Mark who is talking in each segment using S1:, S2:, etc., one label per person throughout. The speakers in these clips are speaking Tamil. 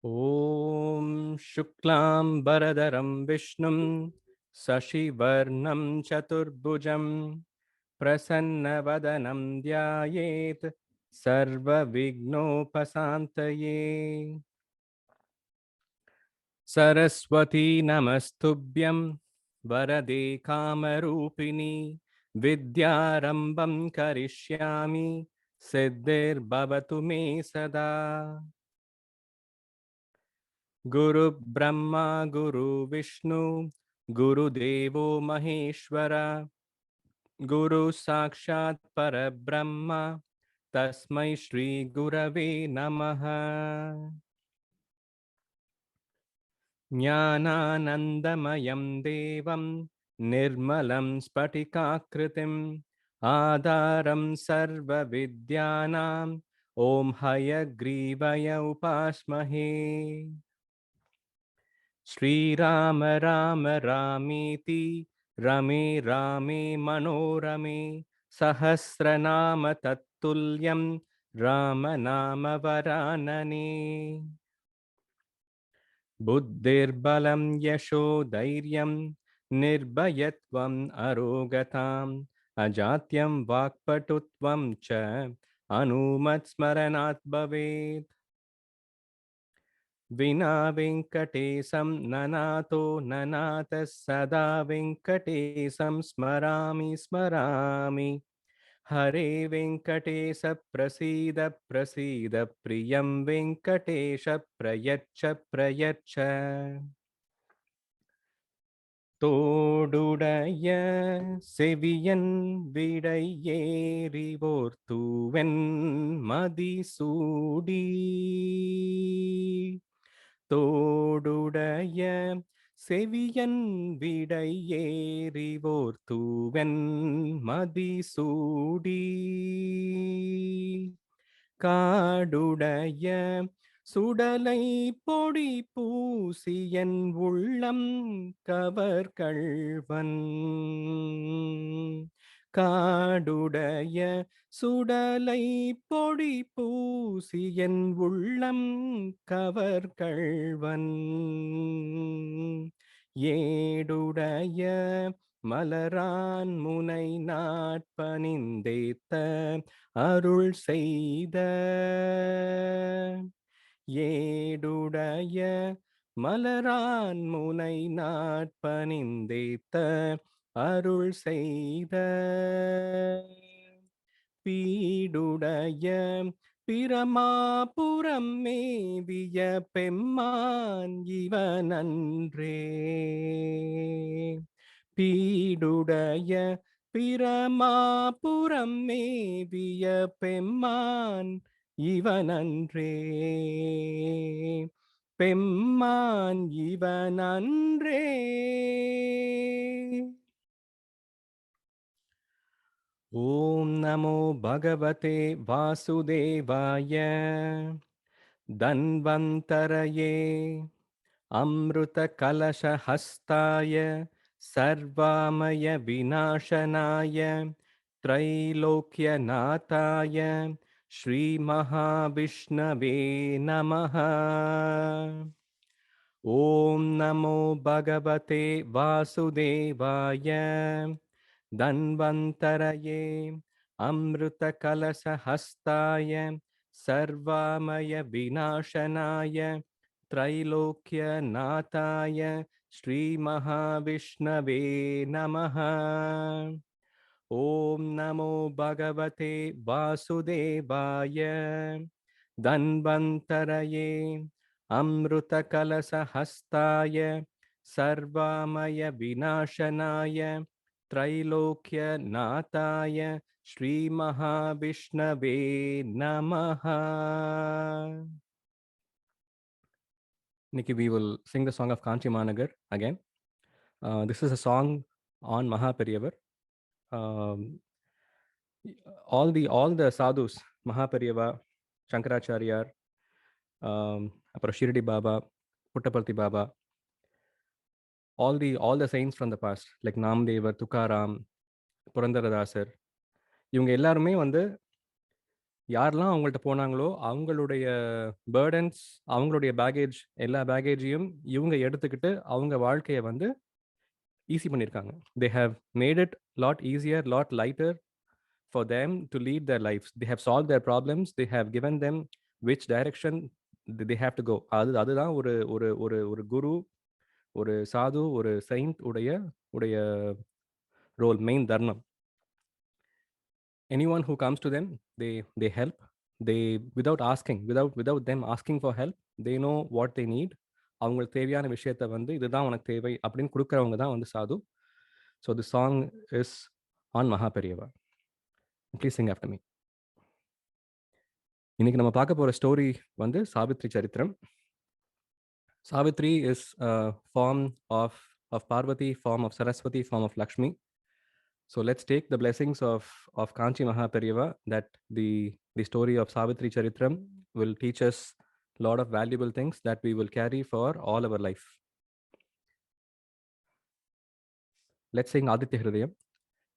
S1: ॐ शुक्लां वरदरं विष्णुं शशिवर्णं चतुर्भुजं प्रसन्नवदनं ध्यायेत् सर्वविघ्नोपशान्तये। सरस्वती नमस्तुभ्यं वरदे कामरूपिणी विद्यारम्भं करिष्यामि सिद्धिर्भवतु मे सदा। गुरु ब्रह्मा गुरु विष्णु गुरुदेवो महेश्वर गुरु साक्षात् परब्रह्म तस्मै श्री गुरवे नमः। ज्ञानानन्दमयं देवं निर्मलं स्फटिकाकृतिम् आधारं सर्वविद्यानां ॐ हयग्रीवय उपास्महे। श्रीराम राम रामेति रमे रामे मनोरमे सहस्रनाम तत्तुल्यं राम नाम वरानने। बुद्धिर्बलं यशो धैर्यं निर्भयत्वम् अरोगताम् अजात्यं वाक्पटुत्वं च अनुमत्स्मरणात् भवेत्। विना वेङ्कटेशं ननातो ननातः सदा वेङ्कटेशं स्मरामि स्मरामि। हरे वेङ्कटेश प्रसीद प्रसीद प्रियं वेङ्कटेश प्रयच्छ प्रयच्छ। தோடுடைய செவியன் விடையேறிவோர் தூவென் மதிசூடி தோடுடைய செவியன் விடையேறிவோர் தூவென் மதிசூடி காடுடைய சுடலை பொடி பூசியன் உள்ளம் கவர்கள்வன் காடுடைய சுடலை பொடி பூசியன் உள்ளம் கவர்கள்வன் ஏடுடைய மலரான் முனை நாட்பணிந்தேத்த அருள் செய்த ஏடுடைய மலரான் முனை நாட்பணிந்தேத்த அருள் செய்த பீடுடைய பிரமாபுரம் மேவிய பெம்மான் இவனன்றே பீடுடைய பிரமாபுரம் மேவிய பெம்மான் இவனன்றே பெம்மான் இவனன்றே. ஓம் நமோ பகவதே வாசுதேவாய தன்வந்தரயே அம்ருத கலசஹஸ்தாய சர்வாமய விநாசனாய त्रैलोक्यनाथाय श्रीमहाविष्णवे नमः। ॐ नमो भगवते वासुदेवाय धन्वन्तरये अमृतकलशहस्ताय सर्वामय विनाशनाय त्रैलोक्यनाथाय श्रीमहाविष्णवे नमः। ॐ नमो भगवते वासुदेवाय धन्वन्तरये अमृतकलशहस्ताय सर्वामय विनाशनाय त्रैलोक्यनाथाय श्रीमहाविष्णवे नमः. Nikki, we will sing the song of Kanchi Mahanagar again. This is a song on Mahaperiyar. All the sadhus, Mahaperiyava, Shankaracharya, அப்புறம் Shirdi Baba, Puttaparthi Baba, all the saints from the past like நாம்தேவர், Tukaram, Purandaradasar, இவங்க எல்லாருமே வந்து யாரெல்லாம் அவங்கள்ட்ட போனாங்களோ, அவங்களுடைய பர்டன்ஸ், அவங்களுடைய பேக்கேஜ் எல்லா பேக்கேஜையும் இவங்க எடுத்துக்கிட்டு, அவங்க வாழ்க்கைய வந்து ஈஸி பண்ணியிருக்காங்க. They have made it lot easier, lot lighter for them to lead their lifes. They have solved their problems. They have given them which direction they have to go. அதுதான் ஒரு ஒரு ஒரு ஒரு குரு, ஒரு சாது, ஒரு செயிண்ட் உடைய உடைய ரோல், மெயின் தர்மம். Anyone who comes to them, they help. They, without asking, without them asking for help, they know what they need. அவங்களுக்கு தேவையான விஷயத்த வந்து இதுதான் உனக்கு தேவை அப்படின்னு கொடுக்குறவங்க தான் வந்து சாது. So the song is on Maha Periyava. Please sing after me. இன்னைக்கு நம்ம பார்க்க போகிற ஸ்டோரி வந்து சாவித்ரி சரித்திரம். Savitri is form of Parvati, form of Saraswati, form of Lakshmi. So let's take the blessings of Kanchi Mahaperiyava, that the story of Savitri Charitram will teach us a lot of valuable things that we will carry for all our life. Let's sing Aditya Hridayam.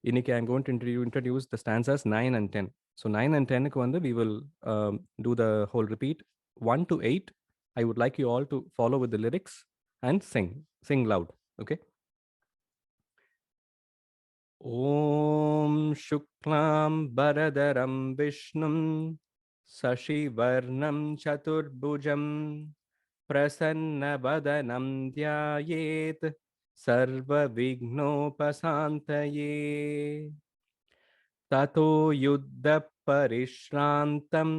S1: Iniki I'm going to introduce the stanzas 9 and 10. So 9 and 10 we will do the whole repeat. 1 to 8, I would like you all to follow with the lyrics and sing loud. Okay. ॐ शुक्लां वरदरं विष्णुं शशिवर्णं चतुर्भुजं प्रसन्नवदनं ध्यायेत् सर्वविघ्नोपशान्तये। ततो युद्धपरिश्रान्तं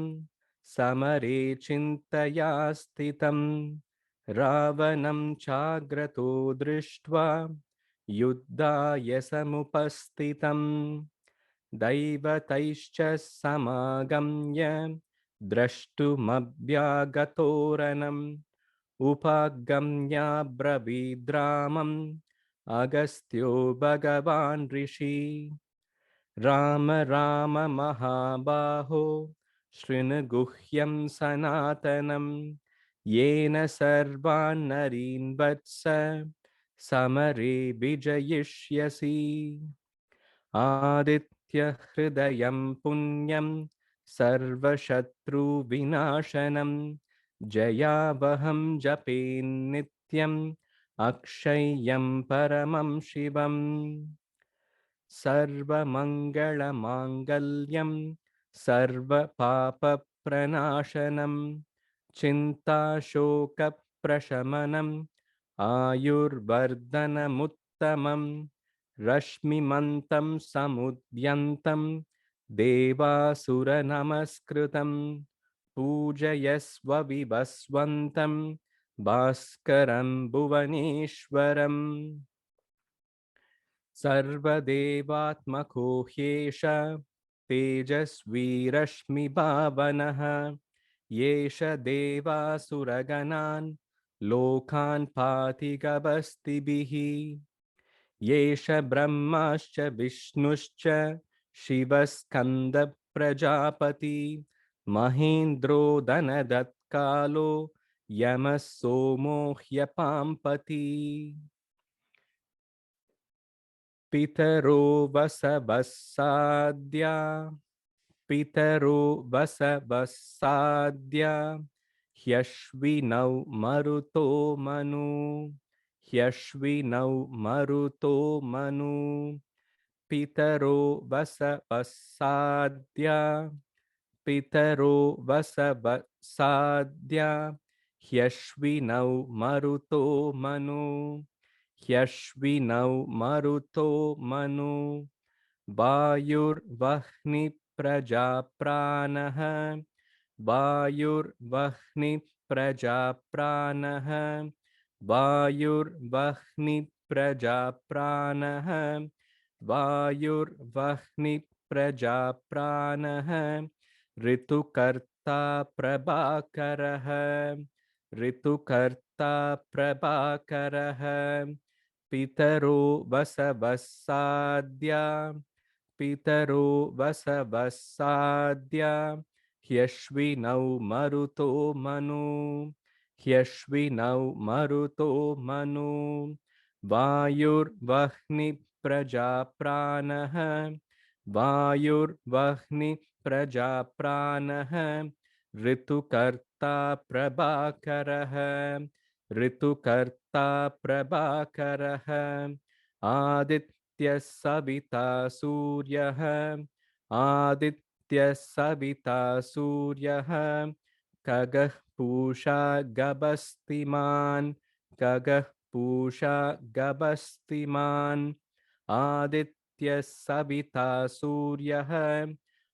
S1: समरे चिन्तया स्थितं रावणं चाग्रतो दृष्ट्वा युद्धाय समुपस्थितं। दैवतैश्च समागम्य द्रष्टुमभ्यागतोरणम् उपागम्याब्रवीद्रामम् अगस्त्यो भगवान् ऋषि। राम राम महाबाहो शृणु गुह्यं सनातनं येन सर्वान् नरीन् वत्स समरे विजयिष्यसि। आदित्य हृदयं पुण्यं सर्वशत्रुविनाशनं जयावहं जपेन्नित्यम् अक्षय्यं परमं शिवम्। सर्वमङ्गलमाङ्गल्यं सर्वपापप्रणाशनं चिन्ताशोकप्रशमनम् आयुर्वर्धनमुत्तमं रश्मिमन्तं समुद्यन्तं देवासुरनमस्कृतं पूजयस्व विवस्वन्तं भास्करं भुवनेश्वरम्। सर्वदेवात्मको ह्येष तेजस्वी रश्मिभावनः येष देवासुरगणान् लोकान् पाति गभस्तिभिः। येष ब्रह्माश्च विष्णुश्च शिवस्कन्दप्रजापति महेन्द्रो धनदत्कालो यमः सोमो ह्यपाम्पति। पितरो वसवस्साद्या पितरो वसवस्साद्या ह्यश्विनौ मरुतो मनु ह्यश्विनौ मरुतो मनु। पितरो वसवस्साद्या पितरो वसवस्साद्या ह्यश्विनौ मरुतो मनु ह्यश्विनौ मरुतो मनु। वायुर्वह्निप्रजाप्राणः वायुर्वह्निप्रजाप्राणः वायुर्वह्निप्रजाप्राणः वायुर्वह्निप्रजाप्राणः ऋतुकर्ता प्रभाकरः ऋतुकर्ता प्रभाकरः। पितरो वसवस्साद्या पितरो वसवस्साद्या ह्यश्विनौ मरुतो मनु ह्यश्विनौ मरुतो मनु। वायुर्वह्निप्रजाप्राणः वायुर्वह्निप्रजाप्राणः प्रजाप्राणः ऋतुकर्ता प्रभाकरः ऋतुकर्ता प्रभाकरः आदित्यः सविता सूर्यः आदित्यः सविता सूर्यः खगः पूषा गभस्तिमान् खगः पूषा गभस्तिमान् आदित्यः सविता सूर्यः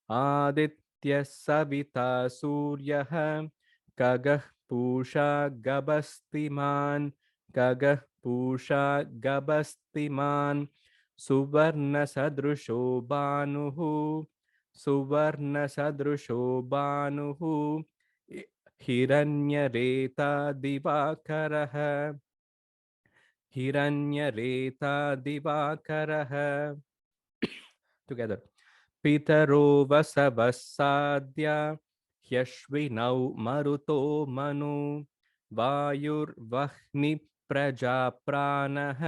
S1: आदित्यः सविता सूर्यः खगः पूषा गभस्तिमान् खगः पूषा गभस्तिमान् सुवर्णसदृशो भानुः सुवर्णसदृशो भानुः हिरण्यरेता दिवाकरः हिरण्यरेता दिवाकरः together पितरो वसवः साद्या ह्यश्विनौ मरुतो मनु वायुर्वह्नि प्रजाप्राणः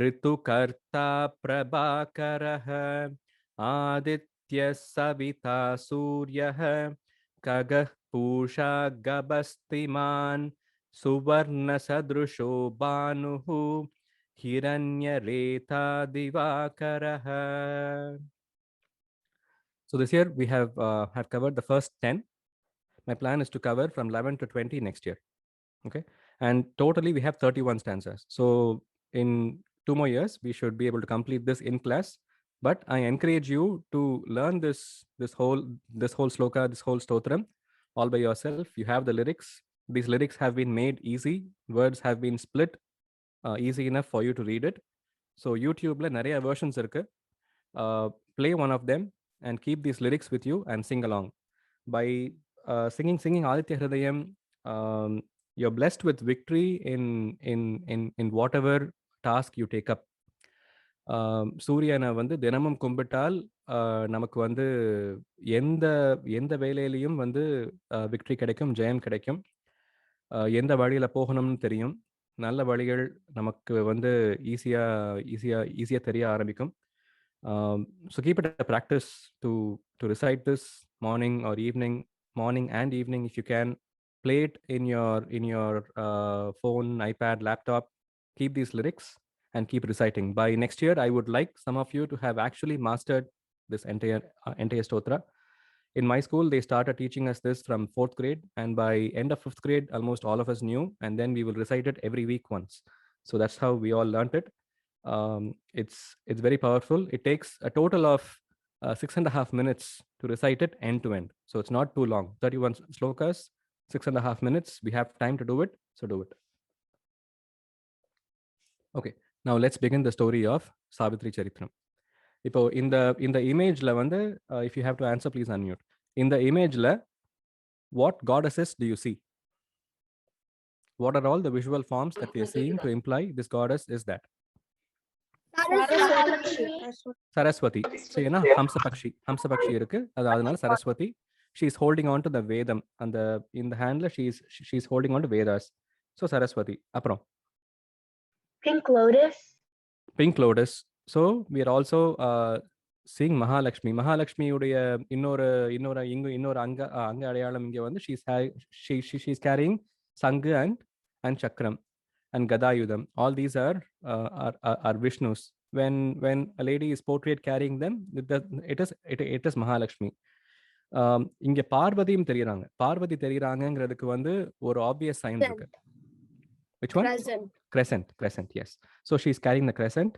S1: ऋतुकर्ता प्रभाकरः आदित्यः सविता सूर्यः खगः पूषा गभस्तिमान् सुवर्णसदृशो भानुः हिरण्यरेता दिवाकरः. So this year we have covered the first 10. My plan is to cover from 11 to 20 next year. Okay, and totally we have 31 stanzas. So in 2 more years we should be able to complete this in class. But I encourage you to learn this whole sloka, this whole stotram all by yourself. You have the lyrics. These lyrics have been made easy. Words have been split easy enough for you to read it. So YouTubeல நிறைய versions இருக்கு. Play one of them and keep these lyrics with you and sing along. By singing Aditya Hridayam, you're blessed with victory in whatever task you take up. சூரியனை வந்து தினமும் கும்பிட்டால் நமக்கு வந்து எந்த எந்த வேலையிலையும் வந்து விக்டரி கிடைக்கும், ஜெயம் கிடைக்கும். எந்த வழியில போகணும்னு தெரியும். நல்ல வழிகள் நமக்கு வந்து ஈஸியா தெரிய ஆரம்பிக்கும். So keep it a practice to recite this morning or evening, morning and evening if you can. Play it in your phone, iPad, laptop. Keep these lyrics and keep reciting. By next year, I would like some of you to have actually mastered this entire stotra. In my school, they started teaching us this from 4th grade, and by end of 5th grade, almost all of us knew, and then we will recite it every week once. So that's how we all learned it. It's very powerful. It takes a total of 6.5 minutes to recite it end to end. So it's not too long. 31 slokas, 6.5 minutes. We have time to do it, so do it. Okay, now let's begin the story of Savitri Charitram. இப்போ இந்த இமேஜ்ல வந்து if you have to answer, please unmute. இந்த இமேஜ்ல what goddesses do you see? What are all the visual forms that we are seeing to imply this goddess is that? Saraswati. So ஏன்னா ஹம்சபக்ஷி இருக்கு, அதனால Saraswati. She is holding on to the Vedam, and in the handle she is holding on to Vedas. So Saraswati. அப்புறம் Pink Lotus. So we are also seeing Mahalakshmi. Mahalakshmi உடைய இன்னொரு அங்க அடையாளம் இங்க வந்து she is carrying Sangha and Chakram and Gadayudam. All these are Vishnus. When a lady is portrayed carrying them, it is Mahalakshmi. இங்க பார்வதியும் தெரியுறாங்க. பார்வதி தெரியுறாங்கங்கிறதுக்கு வந்து ஒரு obvious sign இருக்கு. Which one? Crescent, yes. So she is carrying the crescent,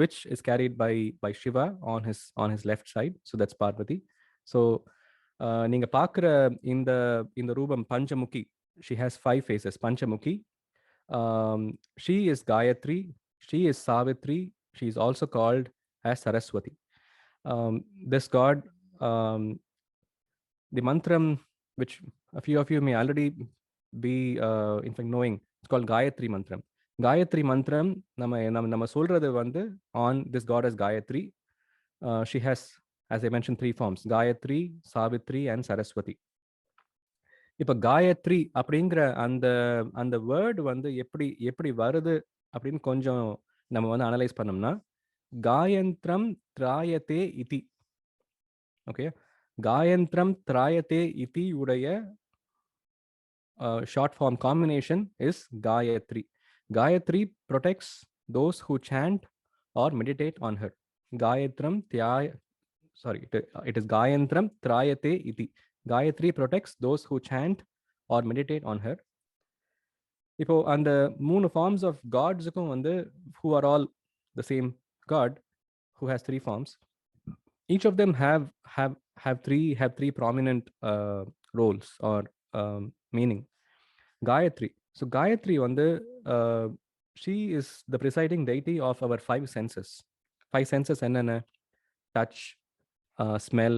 S1: which is carried by Shiva on his left side. So that's Parvati. So நீங்க பார்க்குற இந்த ரூபம் Panchamukhi. She has 5 faces. Panchamukhi. She is Gayatri. She is Savitri. She is also called as Saraswati. This god, the mantram, which a few of you may already be in fact knowing, it's called Gayatri mantram. Gayatri mantram நம்ம சொல்றது வந்து on this goddess Gayatri. She has, as I mentioned, 3 forms: Gayatri, Savitri and Saraswati. இப்போ காயத்ரி அப்படிங்கிற அந்த வேர்டு வந்து எப்படி வருது அப்படின்னு கொஞ்சம் நம்ம வந்து அனலைஸ் பண்ணோம்னா, காயந்திரம் திராயத்தே இதி. Okay, Gayantram Trayate iti udaya short form combination is Gayatri. Gayatri protects those who chant or meditate on her. Gayatram Tyaya, sorry, it is Gayantram Trayate iti. Gayatri protects those who chant or meditate on her. இப்போ அந்த 3 ஃபார்ம்ஸ் ஆஃப் காட்ஸுக்கும் வந்து who are all the same god who has 3 forms, each of them have three prominent roles or meaning. Gayatri, so Gayatri வந்து she is the presiding deity of our 5 senses. 5 senses என்னென்ன? Touch, smell,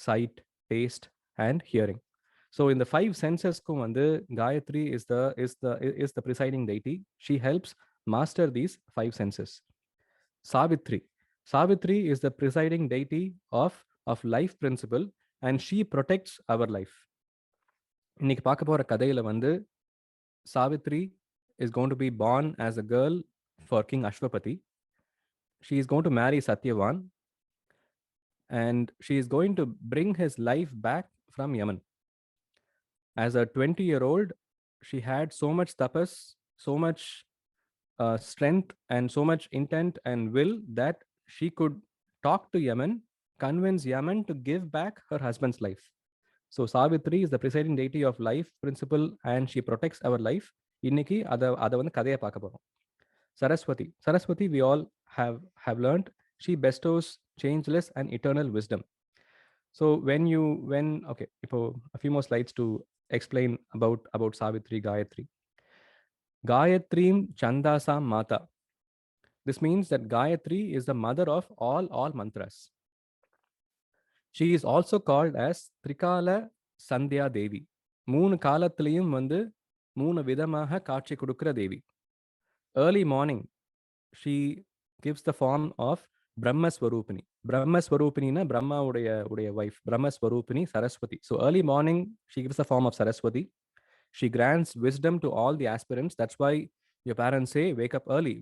S1: sight, taste and hearing. So in the 5 senses வந்து Gayatri is the presiding deity. She helps master these 5 senses. Savitri is the presiding deity of life principle and she protects our life. இன்னைக்கு பார்க்க போற கதையில வந்து Savitri is going to be born as a girl for King Ashwapati. She is going to marry Satyavan and she is going to bring his life back from Yaman. As a 20-year-old, she had so much tapas, so much strength and so much intent and will that she could talk to Yaman, convince Yaman to give back her husband's life. So Savitri is the presiding deity of life principle and she protects our life. இன்னைக்கு அதை வந்து கதையை பார்க்க போறோம். Saraswati we all have learned, she bestows changeless and eternal wisdom. So okay, a few more slides to explain about Savitri, Gayatri. Gayatrim Chandasam Mata. This means that Gayatri is the mother of all mantras. She is also called as Trikala Sandhya Devi. 3 காலத்திலையும் வந்து 3 விதமாக காட்சி கொடுக்கிற தேவி. Early morning, she gives the form of Brahmaswarupini. Brahmaswarupini na Brahma உடைய wife. Brahmaswarupini Saraswati. So early morning, she gives the form of Saraswati. She grants wisdom to all the aspirants. That's why your parents say, wake up early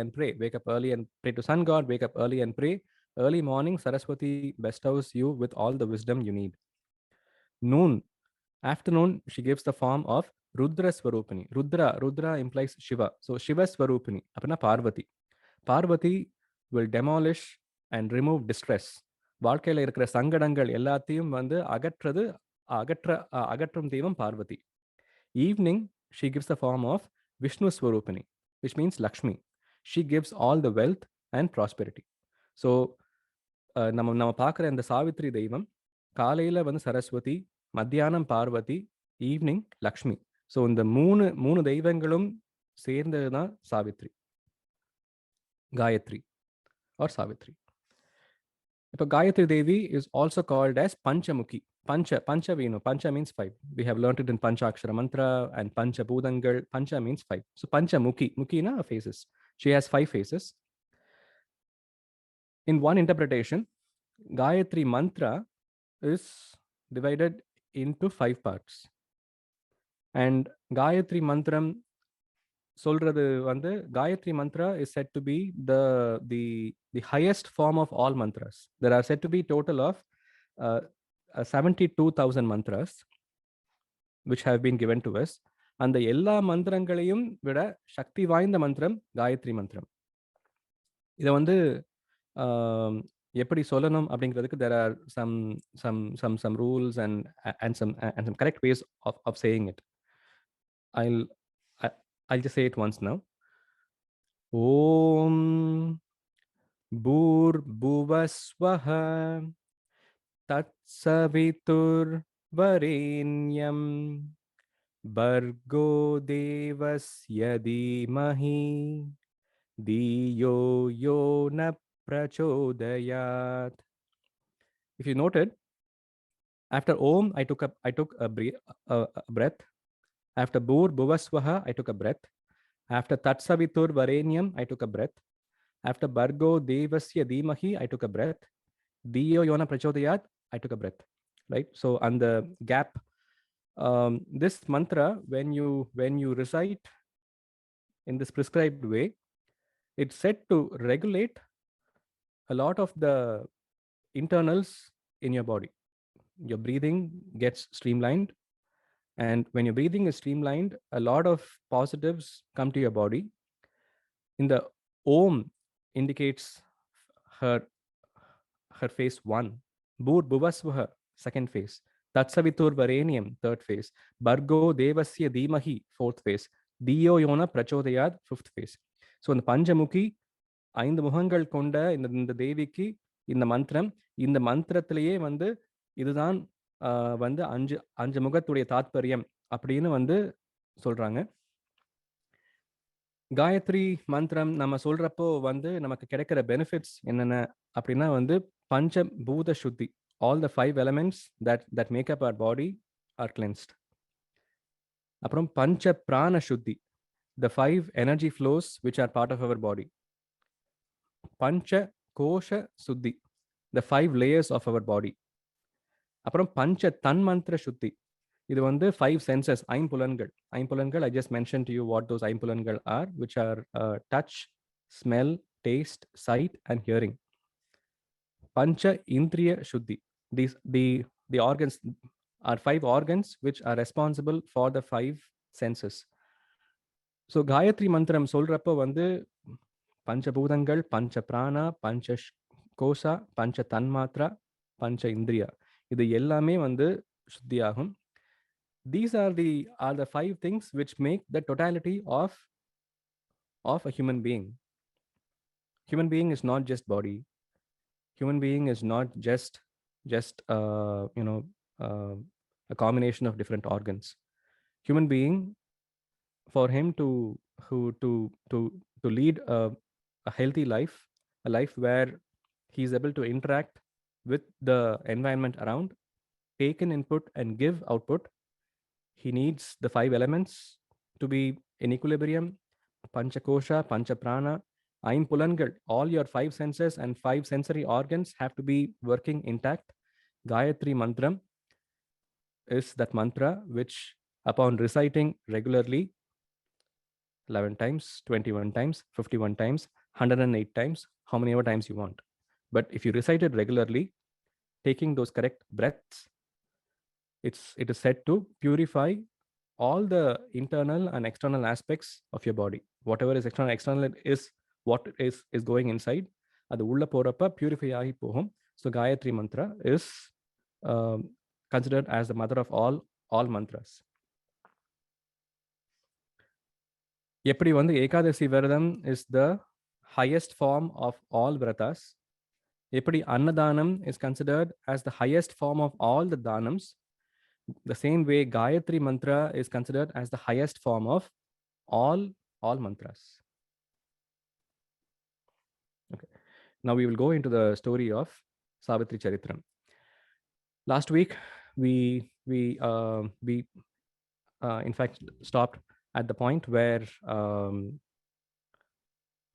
S1: and pray. Wake up early and pray to sun god, wake up early and pray. Early morning, Saraswati bestows you with all the wisdom you need. Noon, afternoon, she gives the form of Rudra Swarupini. Rudra implies Shiva. So Shiva Swarupini, apna Parvati. Parvati will demolish and remove distress. வாழ்க்கையில் இருக்கிற சங்கடங்கள் எல்லாத்தையும் வந்து அகற்றும் தெய்வம் Parvati. Evening, she gives the form of Vishnu Swarupini, which means Lakshmi. She gives all the wealth and prosperity. So, நம்ம பார்க்குற இந்த சாவித்ரி தெய்வம் காலையில் வந்து சரஸ்வதி, மத்தியானம் பார்வதி, ஈவினிங் லக்ஷ்மி. ஸோ இந்த மூணு தெய்வங்களும் சேர்ந்தது தான் சாவித்ரி, Gayatri or Savitri. இப்போ Gayatri Devi is also called as Panchamukhi. Pancha we know. Pancha means 5. We have learned it in Panchakshara Mantra and Pancha Bhudangal. Pancha means 5. So Panchamukhi. Mukhi na faces. She has 5 faces. In one interpretation, Gayatri Mantra is divided into 5 parts. And Gayatri Mantram சொல்றது வந்து Gayatri Mantra is said to be the highest form of all mantras. There are said to be total of 72,000 mantras which have been given to us. அந்த எல்லா மந்திரங்களையும் விட சக்தி வாய்ந்த மந்திரம் காயத்ரி மந்திரம். இதை வந்து எப்படி சொல்லணும் அப்படிங்கிறதுக்கு there are some rules and some correct ways of saying it. I'll just say it once now. Om Bhurbhuvasvaha Tatsavitur Varenyam Bhargo Devasya Dhimahi Dhiyo Yo Na Prachodayat. If you noted, after Om, I took a breath. After Bhur Bhuvasvaha, I took a breath. After Tatsavitur Varenyam, I took a breath. After Bhargo Devasya Dhimahi, I took a breath. Dhiyo Yona Prachodayat, I took a breath. Right? So on the gap, this mantra, when you recite in this prescribed way, it's said to regulate a lot of the internals in your body. your breathing gets streamlined. And when your breathing is streamlined, a lot of positives come to your body. In the Om indicates her phase 1. Bhur Bhuvasvaha, second phase. Tatsavitur Varenium, third phase. Bargo Devasya Dhimahi, fourth phase. Diyo Yona Prachodayad, fifth phase. So இந்த பஞ்சமுகி 5 முகங்கள் கொண்ட இந்த தேவிக்கு இந்த மந்திரம், இந்த மந்திரத்திலேயே வந்து இதுதான் வந்து 5 முகத்துடைய தாத்பரியம் அப்படின்னு வந்து சொல்றாங்க. காயத்ரி மந்திரம் நம்ம சொல்றப்போ வந்து நமக்கு கிடைக்கிற பெனிஃபிட்ஸ் என்னென்ன அப்படின்னா வந்து பஞ்சபூத சுத்தி, all the 5 elements that make up our body are cleansed. அப்புறம் பஞ்ச பிராண சுத்தி, the 5 energy flows which are part of our body. பஞ்ச கோஷ சுத்தி, the 5 layers of our body. அப்புறம் பஞ்ச தன்மந்திர சுத்தி, இது வந்து 5 senses, ஐம்புலன்கள். I just mentioned to you what those ஐம்புலன்கள் are, which are touch, smell, taste, sight and hearing. Pancha Indriya Shuddhi, the organs are 5 organs which are responsible for the 5 senses. So Gayatri mantram சொல்றப்ப வந்து பஞ்சபூதங்கள், பஞ்ச பிராணா, பஞ்ச கோஷா, பஞ்ச தன்மாத்ரா, பஞ்ச இந்திரியா, இது எல்லாமே வந்து சுத்தியாகும். These are the 5 things which make the totality of a human being. Human being is not just body. Human being is not just a combination of different organs. Human being, for him to lead a healthy life, a life where he is able to interact with the environment around, take in input and give output, he needs the 5 elements to be in equilibrium. Panchakosha, Panchaprana, ஐம்புலன்கள், all your 5 senses and 5 sensory organs have to be working intact. Gayatri mantram is that mantra which, upon reciting regularly 11 times, 21 times, 51 times, 108 times, how many ever times you want. But if you recite it regularly, taking those correct breaths, it is said to purify all the internal and external aspects of your body. Whatever is external is what is going inside. அது உள்ள போறப்ப பியூரிஃபை ஆகி போகும். So Gayatri Mantra is considered as the mother of all mantras. எப்படி வந்து ஏகாதசி விரதம் is the highest form of all vratas, எப்படி அன்னதானம் is considered as the highest form of all the danams, the same way Gayatri mantra is considered as the highest form of all mantras. Okay. Now we will go into the story of Savitri Charitram. Last week we in fact stopped at the point where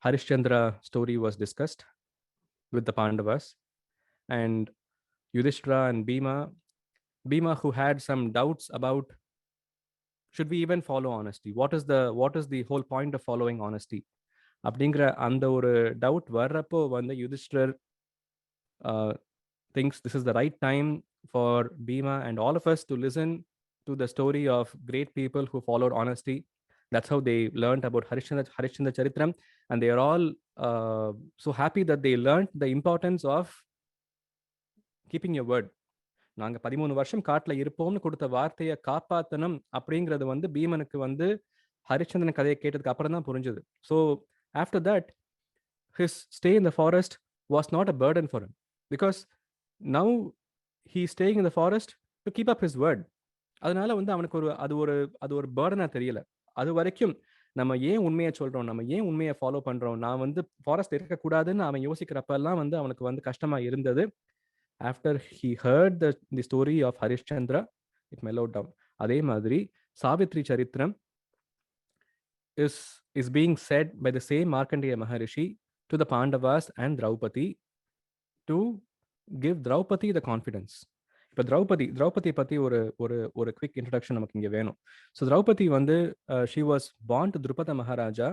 S1: Harishchandra story was discussed with the Pandavas, and Yudhishthira and Bhima who had some doubts about should we even follow honesty, what is the whole point of following honesty அப்படிங்கிற அந்த ஒரு டவுட் வர்றப்போ வந்து Yudhishthira thinks this is the right time for Bhima and all of us to listen to the story of great people who followed honesty. That's how they learned about Harishchandra Charitram, and they are all so happy that they learned the importance of keeping your word. நாங்க 13 வருஷம் காட்டுல இருப்போம்னு கொடுத்த வார்த்தையை காப்பாத்தணும் அப்படிங்கிறது வந்து பீமனுக்கு வந்து ஹரிச்சந்திரன் கதையை கேட்டதுக்கு அப்புறம் தான் புரிஞ்சது. So after that, his stay in the forest was not a burden for him, because now he's staying in the forest to keep up his word. அதனால வந்து அவனுக்கு அது ஒரு burden-ஆ தெரியல. அது வரைக்கும் நம்ம ஏன் உண்மையை சொல்றோம், நம்ம ஏன் உண்மையை ஃபாலோ பண்றோம், நான் வந்து ஃபாரஸ்ட் இருக்கக்கூடாதுன்னு அவன் யோசிக்கிறப்பெல்லாம் வந்து அவனுக்கு வந்து கஷ்டமா இருந்தது. After he heard the story of Harishchandra, it mellowed down. அதே மாதிரி சாவித்ரி சரித்திரம் is being said by the same Markandeya Maharishi to the Pandavas and Draupadi to give Draupadi the confidence. இப்போ திரௌபதி பத்தி ஒரு குவிக் இன்ட்ரடக்ஷன் நமக்கு இங்கே வேணும். ஸோ திரௌபதி வந்து she was born to Drupada Maharaja.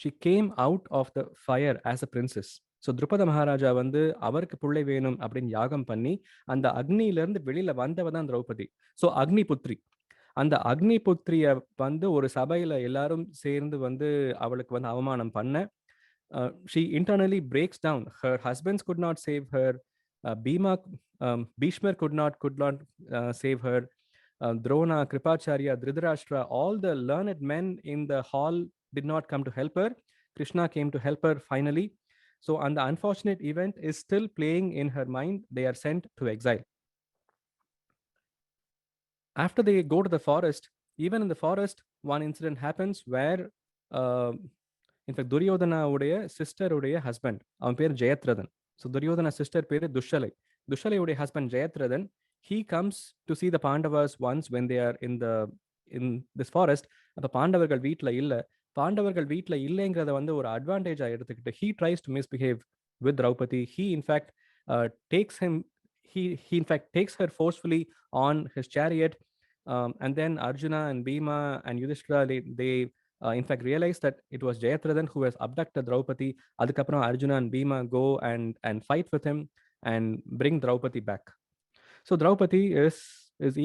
S1: She came out of the fire as a princess. So Drupada Maharaja வந்து அவருக்கு பிள்ளை வேணும் அப்படின்னு யாகம் பண்ணி அந்த அக்னியிலிருந்து வெளியில வந்தவ தான் திரௌபதி. ஸோ அக்னி புத்திரி. அந்த அக்னி புத்திரிய வந்து ஒரு சபையில எல்லாரும் சேர்ந்து வந்து அவளுக்கு வந்து அவமானம் பண்ண, she internally breaks down. Her husbands could not save her. Bhishmar could not save her. Drona, Kripacharya, Dhritarashtra, all the learned men in the hall did not come to help her. Krishna came to help her finally. So, and the unfortunate event is still playing in her mind. They are sent to exile. After they go to the forest, even in the forest, one incident happens where, in fact, Duryodhana உடைய சிஸ்டர் உடைய ஹஸ்பண்ட், அவன் பேர் ஜெயத்ரதன். ஸோ துரியோதனா சிஸ்டர் பேர் துஷலை. துஷலையுடைய husband ஜெயத்ரதன், he comes to see the Pandavas once when they are in this forest. அப்போ பாண்டவர்கள் வீட்டில் இல்லை. பாண்டவர்கள் வீட்டில் இல்லைங்கிறத வந்து ஒரு அட்வான்டேஜாக எடுத்துக்கிட்டு he tries to misbehave with Draupadi. He in fact takes him, he in fact takes her forcefully on his chariot. And then Arjuna and Bhima and Yudhishthira, they in fact realized that it was Jayadrathan who has abducted Draupadi. Adukapram Arjuna and Bhima go and fight with him and bring Draupadi back. So Draupadi is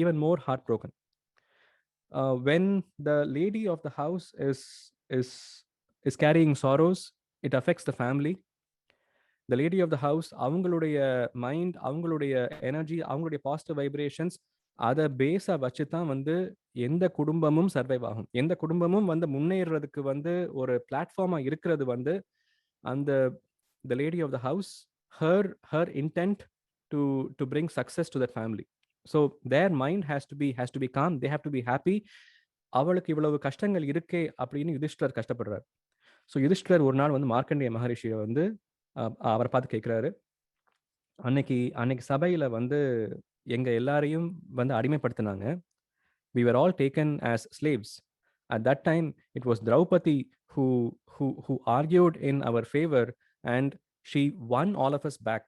S1: even more heartbroken. When the lady of the house is carrying sorrows, it affects the family. The lady of the house, அவங்களுடைய மைண்ட், அவங்களுடைய எனர்ஜி, அவங்களுடைய பாசிட்டிவ் வைப்ரேஷன்ஸ், அதை பேஸாக வச்சு தான் வந்து எந்த குடும்பமும் சர்வைவ் ஆகும். எந்த குடும்பமும் வந்து முன்னேறதுக்கு வந்து ஒரு பிளாட்ஃபார்மாக இருக்கிறது வந்து அந்த the lady of the house, her intent to bring success to that family. So their mind has to be calm. They have to be happy. அவளுக்கு இவ்வளவு கஷ்டங்கள் இருக்கே அப்படின்னு யுதிஷ்டர் கஷ்டப்படுறார். ஸோ யுதிஷ்டர் ஒரு நாள் வந்து மார்க்கண்டேய மகரிஷியை வந்து அவரை பார்த்து கேட்குறாரு, அன்னைக்கு சபையில் வந்து எங்க எல்லாரையும் வந்து அடிமைப்படுத்தினாங்க. We were all taken as slaves. At that time, it was Draupadi who argued in our favor, and she won all of us back.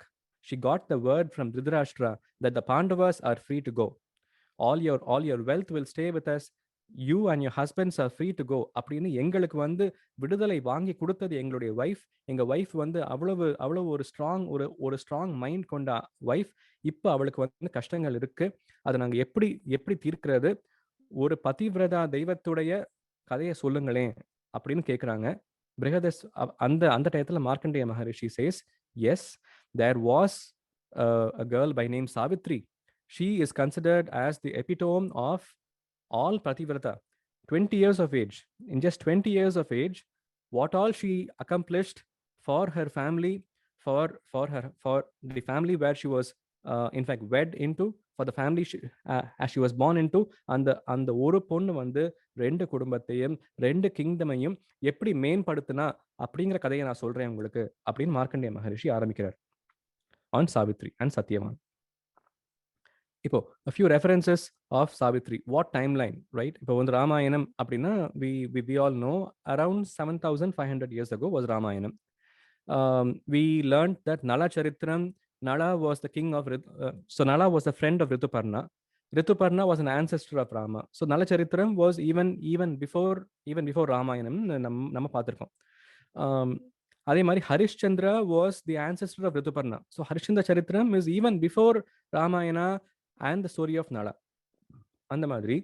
S1: She got the word from Dhritarashtra that the Pandavas are free to go. All your wealth will stay with us. You and your husbands are free to go. அப்படின்னு எங்களுக்கு வந்து விடுதலை வாங்கி கொடுத்தது எங்களுடைய ஒய்ஃப். எங்க ஒய்ஃப் வந்து அவ்வளவு ஒரு ஸ்ட்ராங் மைண்ட் கொண்ட ஒய்ஃப். இப்போ அவளுக்கு வந்து கஷ்டங்கள் இருக்கு. அதை நாங்கள் எப்படி தீர்க்கிறது? ஒரு பதிவிரதா தெய்வத்துடைய கதையை சொல்லுங்களேன் அப்படின்னு கேட்குறாங்க. பிருகதஸ் அந்த டயத்தில் Markandeya Maharishi says, yes, there was a girl by name Savitri. She is considered as the epitome of all Pativrata. 20 years of age. In just 20 years of age, what all she accomplished for her family, for the family where she was in fact wed into, for the family as she was born into, அந்த ஒரு பொண்ணு வந்து ரெண்டு குடும்பத்தையும் ரெண்டு கிங்டமையும் எப்படி மேம்படுத்தினா அப்படிங்கிற கதையை நான் சொல்றேன் உங்களுக்கு அப்படின்னு மார்க்கண்டேய மகரிஷி ஆரம்பிக்கிறார் ஆன் சாவித்ரி அண்ட் சத்யவான். இப்போ a few references of Savitri. What timeline, right? இப்போ வந்து ராமாயணம் அப்படின்னா we all know around 7,500 years ago was Ramayanam. We learned that Nala Charitram, Nala was the king of so Nala was the friend of Rituparna. Rituparna was an ancestor of Rama. So Nala Charitram was even before Ramayanam நம்ம பார்த்திருக்கோம். அதே மாதிரி Harishchandra was the ancestor of Rituparna. So Harishchandra Charitram is even before Ramayana and the story of Nala. அந்த மாதிரி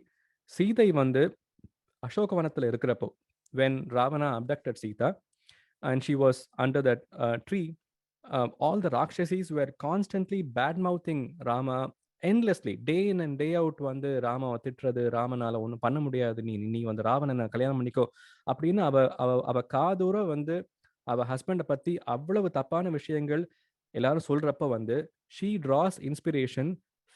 S1: சீதை வந்து அசோகவனத்தில் இருக்கிறப்போ, when Ravana abducted Sita and she was under that tree, all the Rakshasis were constantly bad-mouthing Rama endlessly, day in and day out. வந்து ராமாவை திட்டுறது, ராமனால ஒன்றும் பண்ண முடியாது, நீ வந்து ராவணனை கல்யாணம் பண்ணிக்கோ அப்படின்னு அவ காதூர வந்து அவ ஹஸ்பண்டை பற்றி அவ்வளவு தப்பான விஷயங்கள் எல்லாரும் சொல்றப்ப வந்து she draws inspiration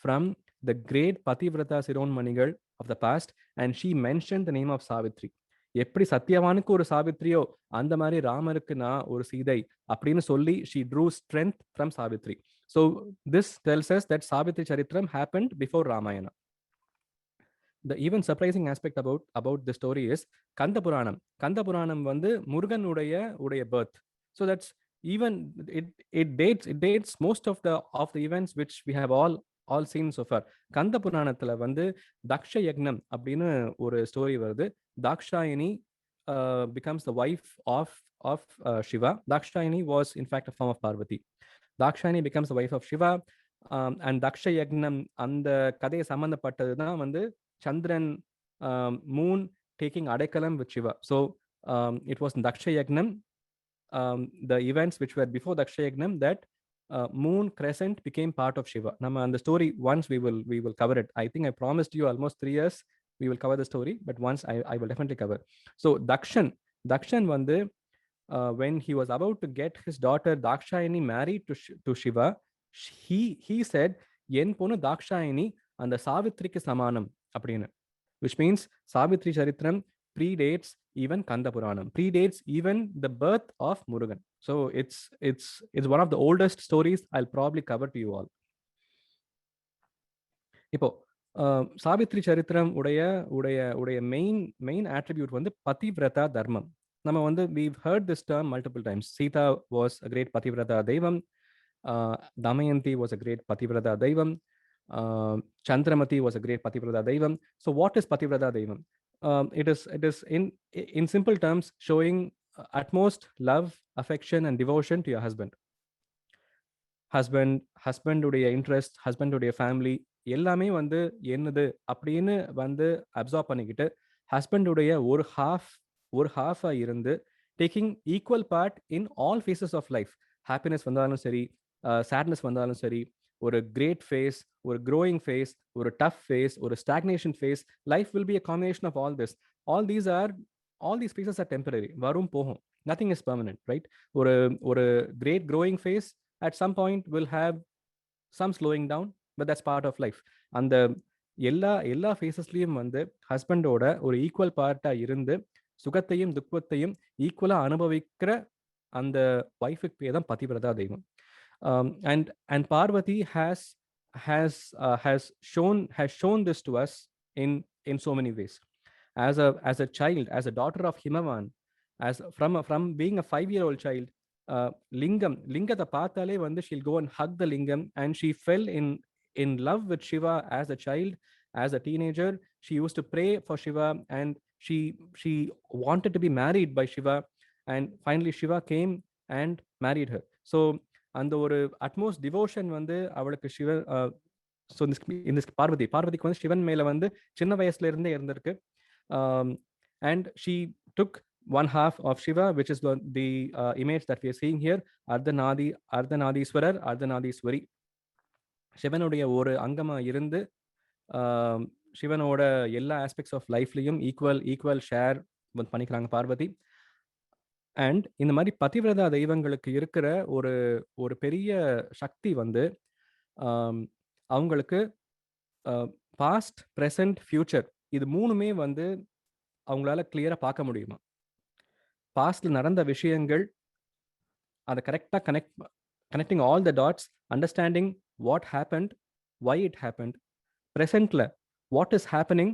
S1: from the great Pativrata Sironmanigal of the past, and she mentioned the name of Savitri. எப்படி சத்யவானுக்கு ஒரு சாவித்ரியோ அந்த மாதிரி ராமருக்கு நான் ஒரு சீதை அப்படின்னு சொல்லி she drew strength from Savitri. So this tells us that Savitri Charitram happened before Ramayana. The even surprising aspect about the story is Kanda Puranam. Kanda Puranam வந்து முருகன் உடைய birth. So that's even it dates most of the events which we have all seen so far. கந்த புராணத்துல வந்து தக்ஷ யக்னம் அப்படின்னு ஒரு ஸ்டோரி வருது. Dakshayini becomes the wife of Shiva. Dakshayani was in fact a form of Parvati. Dakshayani becomes the wife of Shiva. And Daksha Yagnam அந்த கதையை சம்பந்தப்பட்டது தான் வந்து சந்திரன், moon taking Adekalam with Shiva. So it was Daksha Yagnam, the events which were before Daksha Yagnam, that moon crescent became part of Shiva. Nama and the story once we will cover it. I think I promised you almost 3 years we will cover the story, but once I will definitely cover. So Dakshan வந்து when he was about to get his daughter Dakshayani married to Shiva, he said என் பொண்ணு தாக்ஷாயினி அந்த சாவித்ரிக்கு சமானம் அப்படின்னு, which means Savitri Charitram predates even Kanda Puranam, predates even the birth of Murugan. So it's one of the oldest stories I'll probably cover to you all. இப்போ சாவித்ரி சரித்திரம் உடைய மெயின் attribute வந்து பதிவிரதா தர்மம். நம்ம வந்து we've heard this term multiple times. Sita was a great pativrata deivam. Damayanti was a great pativrata deivam. Chandramati was a great pativrata deivam. So what is pativrata deivam? It is in simple terms showing utmost love, affection and devotion to your husband. Husband உடைய interest, husband உடைய family எல்லாமே வந்து என்னது அப்படின்னு வந்து அப்சார்ப் பண்ணிக்கிட்டு ஹஸ்பண்ட் உடைய ஒரு ஹாஃபா இருந்து taking equal part in all phases of life. Happiness வந்தாலும் சரி, சேட்னஸ் வந்தாலும் சரி, ஒரு கிரேட் ஃபேஸ், ஒரு க்ரோயிங் ஃபேஸ், ஒரு டஃப் ஃபேஸ், ஒரு stagnation phase, life will be a combination of all this. All these phases are temporary, வரும் போகும், நத்திங் இஸ் பெர்மனன்ட், ரைட்? ஒரு great growing phase at some point will have some slowing down, but that's part of life. அந்த எல்லா ஃபேஸஸ்லயும் வந்து ஹஸ்பண்டோட ஒரு ஈக்குவல் பார்ட்டா இருந்து சுகத்தையும் துக்கத்தையும் ஈக்குவலா அனுபவிக்கிற அந்த வைஃபுக்கு பேர் தான் பதிவிரதா தெய்வம். And Parvati has shown this to us in so many ways. As a child, as a daughter of Himavan, as from being a 5-year-old child, lingata paatale vandu she'll go and hug the lingam, and she fell in love with Shiva as a child. As a teenager, she used to pray for Shiva, and she wanted to be married by Shiva, and finally Shiva came and married her. So and the utmost devotion vandu avalukku Shiva, so in this Parvati vandu Shivan mela vandu chinna vayasla irundhe irundirukku, and she took one half of Shiva, which is the image that we are seeing here, Ardhanadiswarar, Ardhanadiswari. சிவனுடைய ஒரு அங்கமா இருந்து சிவனோட எல்லா ஆஸ்பெக்ட்ஸ் ஆஃப் லைஃப்லையும் ஈக்குவல் ஷேர் பண்ணிக்கிறாங்க பார்வதி. அண்ட் இந்த மாதிரி பதிவிரதா தெய்வங்களுக்கு இருக்கிற ஒரு பெரிய சக்தி வந்து அவங்களுக்கு பாஸ்ட், ப்ரெசன்ட், ஃபியூச்சர் இது மூணுமே வந்து அவங்களால கிளியரா பார்க்க முடியுமா? பாஸ்ட்ல நடந்த விஷயங்கள் அதை கரெக்டாக connecting all the dots, understanding what happened, why it happened, ப்ரெசென்ட்ல what is happening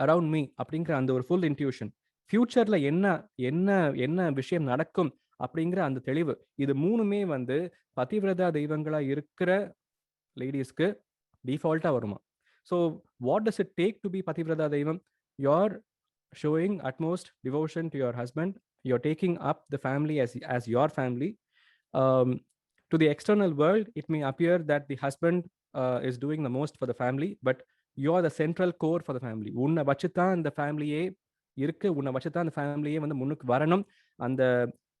S1: around me அப்படிங்கிற அந்த ஒரு ஃபுல் இன்ட்யூஷன், ஃபியூச்சர்ல என்ன விஷயம் நடக்கும் அப்படிங்கிற அந்த தெளிவு, இது மூணுமே வந்து பதிவிரதா தெய்வங்களா இருக்கிற லேடிஸ்க்கு டிஃபால்ட்டா வருமா? So what does it take to be pativrata deivam? You're showing utmost devotion to your husband. You're taking up the family as your family. To the external world, it may appear that the husband is doing the most for the family, but you're the central core for the family. உன்னை வச்சுதான் இந்த ஃபேமிலியே இருக்கு, உன்னை வச்சுதான் அந்த ஃபேமிலியே வந்து முன்னுக்கு வரணும். அந்த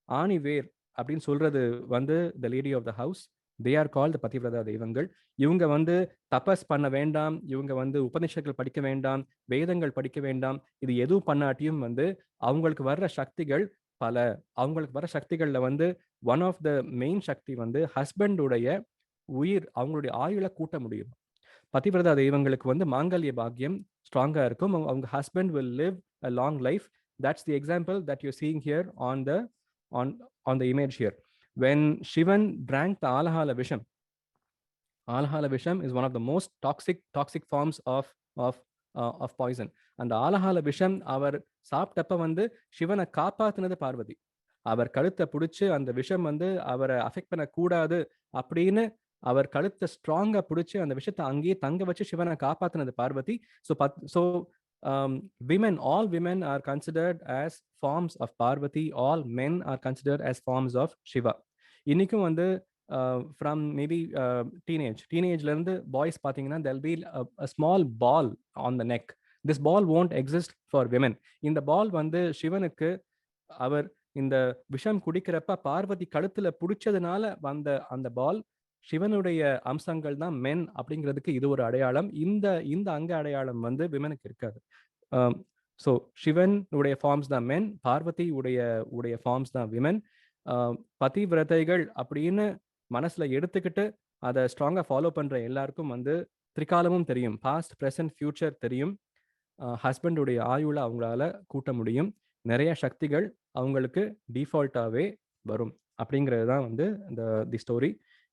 S1: ஆணி வேர் அப்படின்னு சொல்றது வந்து the lady of the house. They are called the பதிவிரதா தெய்வங்கள். இவங்க வந்து தபஸ் பண்ண வேண்டாம், இவங்க வந்து உபநிஷங்கள் படிக்க வேண்டாம், வேதங்கள் படிக்க வேண்டாம், இது எதுவும் பண்ணாட்டியும் வந்து அவங்களுக்கு வர்ற சக்திகள் பல. அவங்களுக்கு வர சக்திகள்ல வந்து ஒன் ஆஃப் த மெயின் சக்தி வந்து ஹஸ்பண்டுடைய உயிர், அவங்களுடைய ஆயுளை கூட்ட முடியும். பதிவிரதா தெய்வங்களுக்கு வந்து மாங்கல்ய பாக்கியம் ஸ்ட்ராங்கா இருக்கும். அவங்க husband will live a long life. That's the example that you're seeing here on the image here. When Shivan drank the Alahala Visham, Alahala Visham is one of the most toxic forms of poison. And the Alahala Visham அவர் சாப்பிட்டப்ப வந்து சிவனை காப்பாத்தினது பார்வதி. அவர் கழுத்தை பிடிச்சு அந்த விஷம் வந்து அவரை அஃபெக்ட் பண்ண கூடாது அப்படின்னு அவர் கழுத்தை ஸ்ட்ராங்கா பிடிச்சு அந்த விஷத்தை அங்கேயே தங்க வச்சு சிவனை காப்பாத்தினது Parvati. So women, all women are considered as forms of Parvati, all men are considered as forms of Shiva. இன்னைக்கும் வந்து from maybe teenageல இருந்து பாய்ஸ் பார்த்தீங்கன்னா there'll be a small ball on the neck. This ball won't exist for women. இந்த பால் வந்து சிவனுக்கு அவர் இந்த விஷம் குடிக்கிறப்ப பார்வதி கழுத்துல பிடிச்சதுனால வந்த அந்த பால் சிவனுடைய அம்சங்கள் தான் மென் அப்படிங்கிறதுக்கு இது ஒரு அடையாளம். இந்த இந்த அங்க அடையாளம் வந்து விமனுக்கு இருக்காது. ஸோ சிவன் உடைய ஃபார்ம்ஸ் தான் மென், பார்வதி உடைய ஃபார்ம்ஸ் தான் விமன். பதிவிரதைகள் அப்படின்னு மனசுல எடுத்துக்கிட்டு அதை ஸ்ட்ராங்கா ஃபாலோ பண்ற எல்லாருக்கும் வந்து திரிகாலமும் தெரியும், பாஸ்ட் ப்ரெசன்ட் ஃபியூச்சர் தெரியும். ஹஸ்பண்டுடைய ஆயுளை அவங்களால கூட்ட முடியும், நிறைய சக்திகள் அவங்களுக்கு டிஃபால்ட்டாகவே வரும் அப்படிங்கிறது தான் வந்து தி ஸ்டோரி.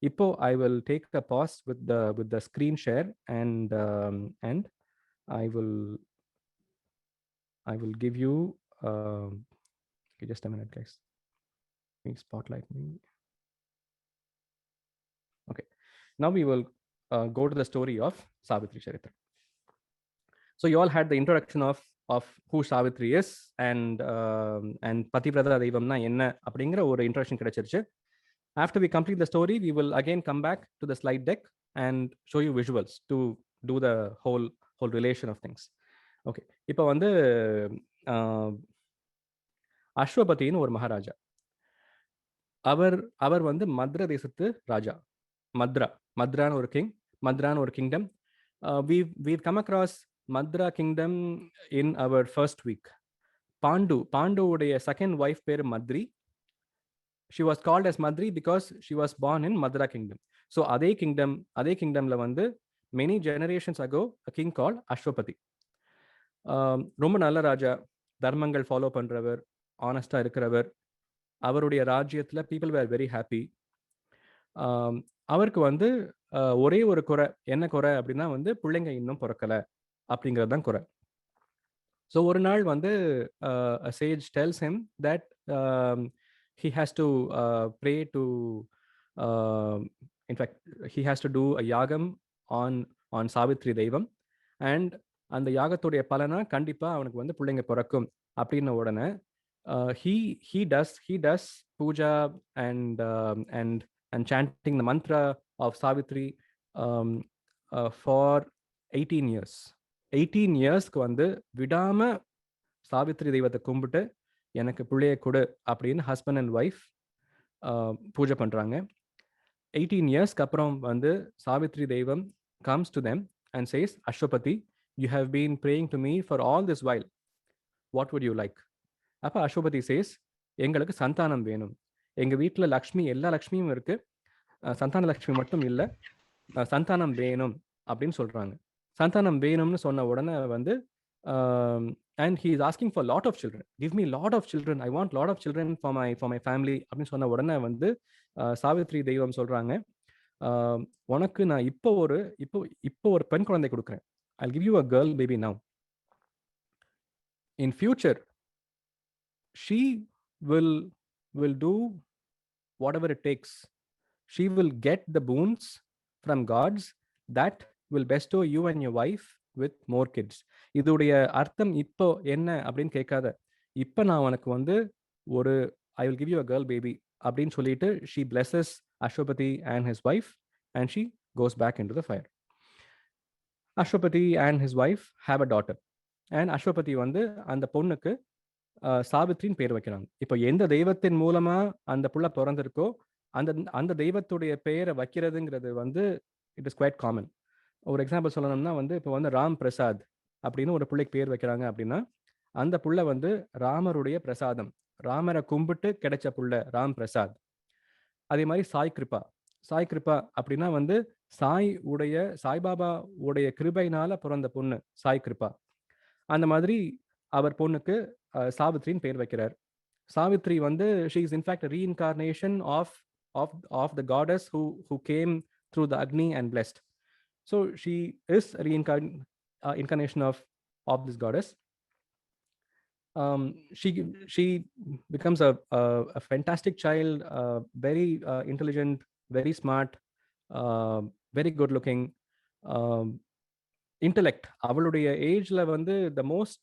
S1: இப்போ I will take a pause with the screen share and I will give you okay, just a minute guys, please spotlight me. Okay, now we will go to the story of Savitri Charitra. So you all had the introduction of who Savitri is and Pativrata Deivamna enna அப்படிங்கிற ஒரு introduction கிடைச்சிருச்சு. After we complete the story, we will again come back to the slide deck and show you visuals to do the whole relation of things. Okay, இப்போ வந்து அஸ்வபதினு ஒரு மகாராஜா. அவர் வந்து மத்ர தேசத்து ராஜா. மத்ரான்னு ஒரு கிங், மத்ரான்னு ஒரு kingdom. we've come across Madra kingdom in our first week. பாண்டுவுடைய செகண்ட் ஒய்ஃப் பேர் Madri. she was called as Madri because she was born in Madra kingdom. So அதே கிங்டம்ல வந்து many generations ago a king called Ashwapati. ரொம்ப நல்ல ராஜா, தர்மங்கள் ஃபாலோ பண்றவர், ஆனஸ்டா இருக்கிறவர். அவருடைய ராஜ்யத்துல பீப்புள் வேர் வெரி ஹாப்பி. அவருக்கு வந்து ஒரே ஒரு குறை, என்ன குறை அப்படின்னா வந்து பிள்ளைங்க இன்னும் பிறக்கல அப்படிங்கிறது தான் குறை. ஸோ ஒரு நாள் வந்து Sage டெல்ஸ் him that he has to pray to in fact he has to do a yagam on Savitri Devam and அந்த யாகத்துடைய பலனா கண்டிப்பா அவனுக்கு வந்து பிள்ளைங்க பிறக்கும் அப்படின்ன உடனே he does puja and chanting the mantra of Savitri for 18 years. 18 yearsக்கு வந்து விடாம சாவித்ரி தெய்வத்தை கும்பிட்டு எனக்கு பிள்ளைய கொடு அப்படின்னு ஹஸ்பண்ட் அண்ட் ஒய்ஃப் பூஜை பண்றாங்க. 18 இயர்ஸ்க்கு அப்புறம் வந்து சாவித்ரி தெய்வம் comes to them and says, Ashwapati, you have been praying to me for all this while. What would you like? அப்ப அஸ்வபதி says, எங்களுக்கு சந்தானம் வேணும். எங்க வீட்டுல லக்ஷ்மி, எல்லா லக்ஷ்மியும் இருக்கு, சந்தான லக்ஷ்மி மட்டும் இல்லை, சந்தானம் வேணும் அப்படின்னு சொல்றாங்க. சந்தானம் வேணும்னு சொன்ன உடனே வந்து and he is asking for lot of children. Give me lot of children. I want lot of children for my family அப்படின்னு சொன்ன உடனே வந்து சாவித்ரி தெய்வம் சொல்றாங்க, உனக்கு நான் இப்போ ஒரு பெண் குழந்தை கொடுக்குறேன். I'll give you a girl baby now. In future, she will do whatever it takes. She will get the boons from gods that will bestow you and your wife with more kids. இதுடைய அர்த்தம் இப்போ என்ன அப்படின்னு கேட்காத, இப்போ நான் உனக்கு வந்து ஒரு I will give you a girl baby அப்படின்னு சொல்லிட்டு she blesses Ashwapati and his wife and she goes back into the fire. Ashwapati and his wife have a daughter and Ashwapati வந்து அந்த பொண்ணுக்கு சாவித்ரின்னு பேர் வைக்கிறாங்க. இப்போ எந்த தெய்வத்தின் மூலமா அந்த புள்ள பிறந்திருக்கோ அந்த தெய்வத்துடைய பெயரை வைக்கிறதுங்கிறது வந்து இட் இஸ் குவைட் காமன். ஒரு எக்ஸாம்பிள் சொல்லணும்னா வந்து இப்போ வந்து ராம் பிரசாத் அப்படின்னு ஒரு பிள்ளைக்கு பேர் வைக்கிறாங்க அப்படின்னா அந்த புள்ள வந்து ராமருடைய பிரசாதம், ராமரை கும்பிட்டு கிடைச்ச புள்ள ராம் பிரசாத். அதே மாதிரி சாய் கிருபா அப்படின்னா வந்து சாய்பாபா உடைய கிருபையினால பிறந்த பொண்ணு சாய் கிருபா. அந்த மாதிரி அவர் பொண்ணுக்கு சாவித்ரின்னு பேர் வைக்கிறார். சாவித்ரி வந்து she is in fact a reincarnation of the goddess who came through the Agni and blessed. So she is a incarnation of this goddess. She becomes a fantastic child, very intelligent, very smart, very good looking. intellect, அவளுடைய ஏஜ்ல வந்து the most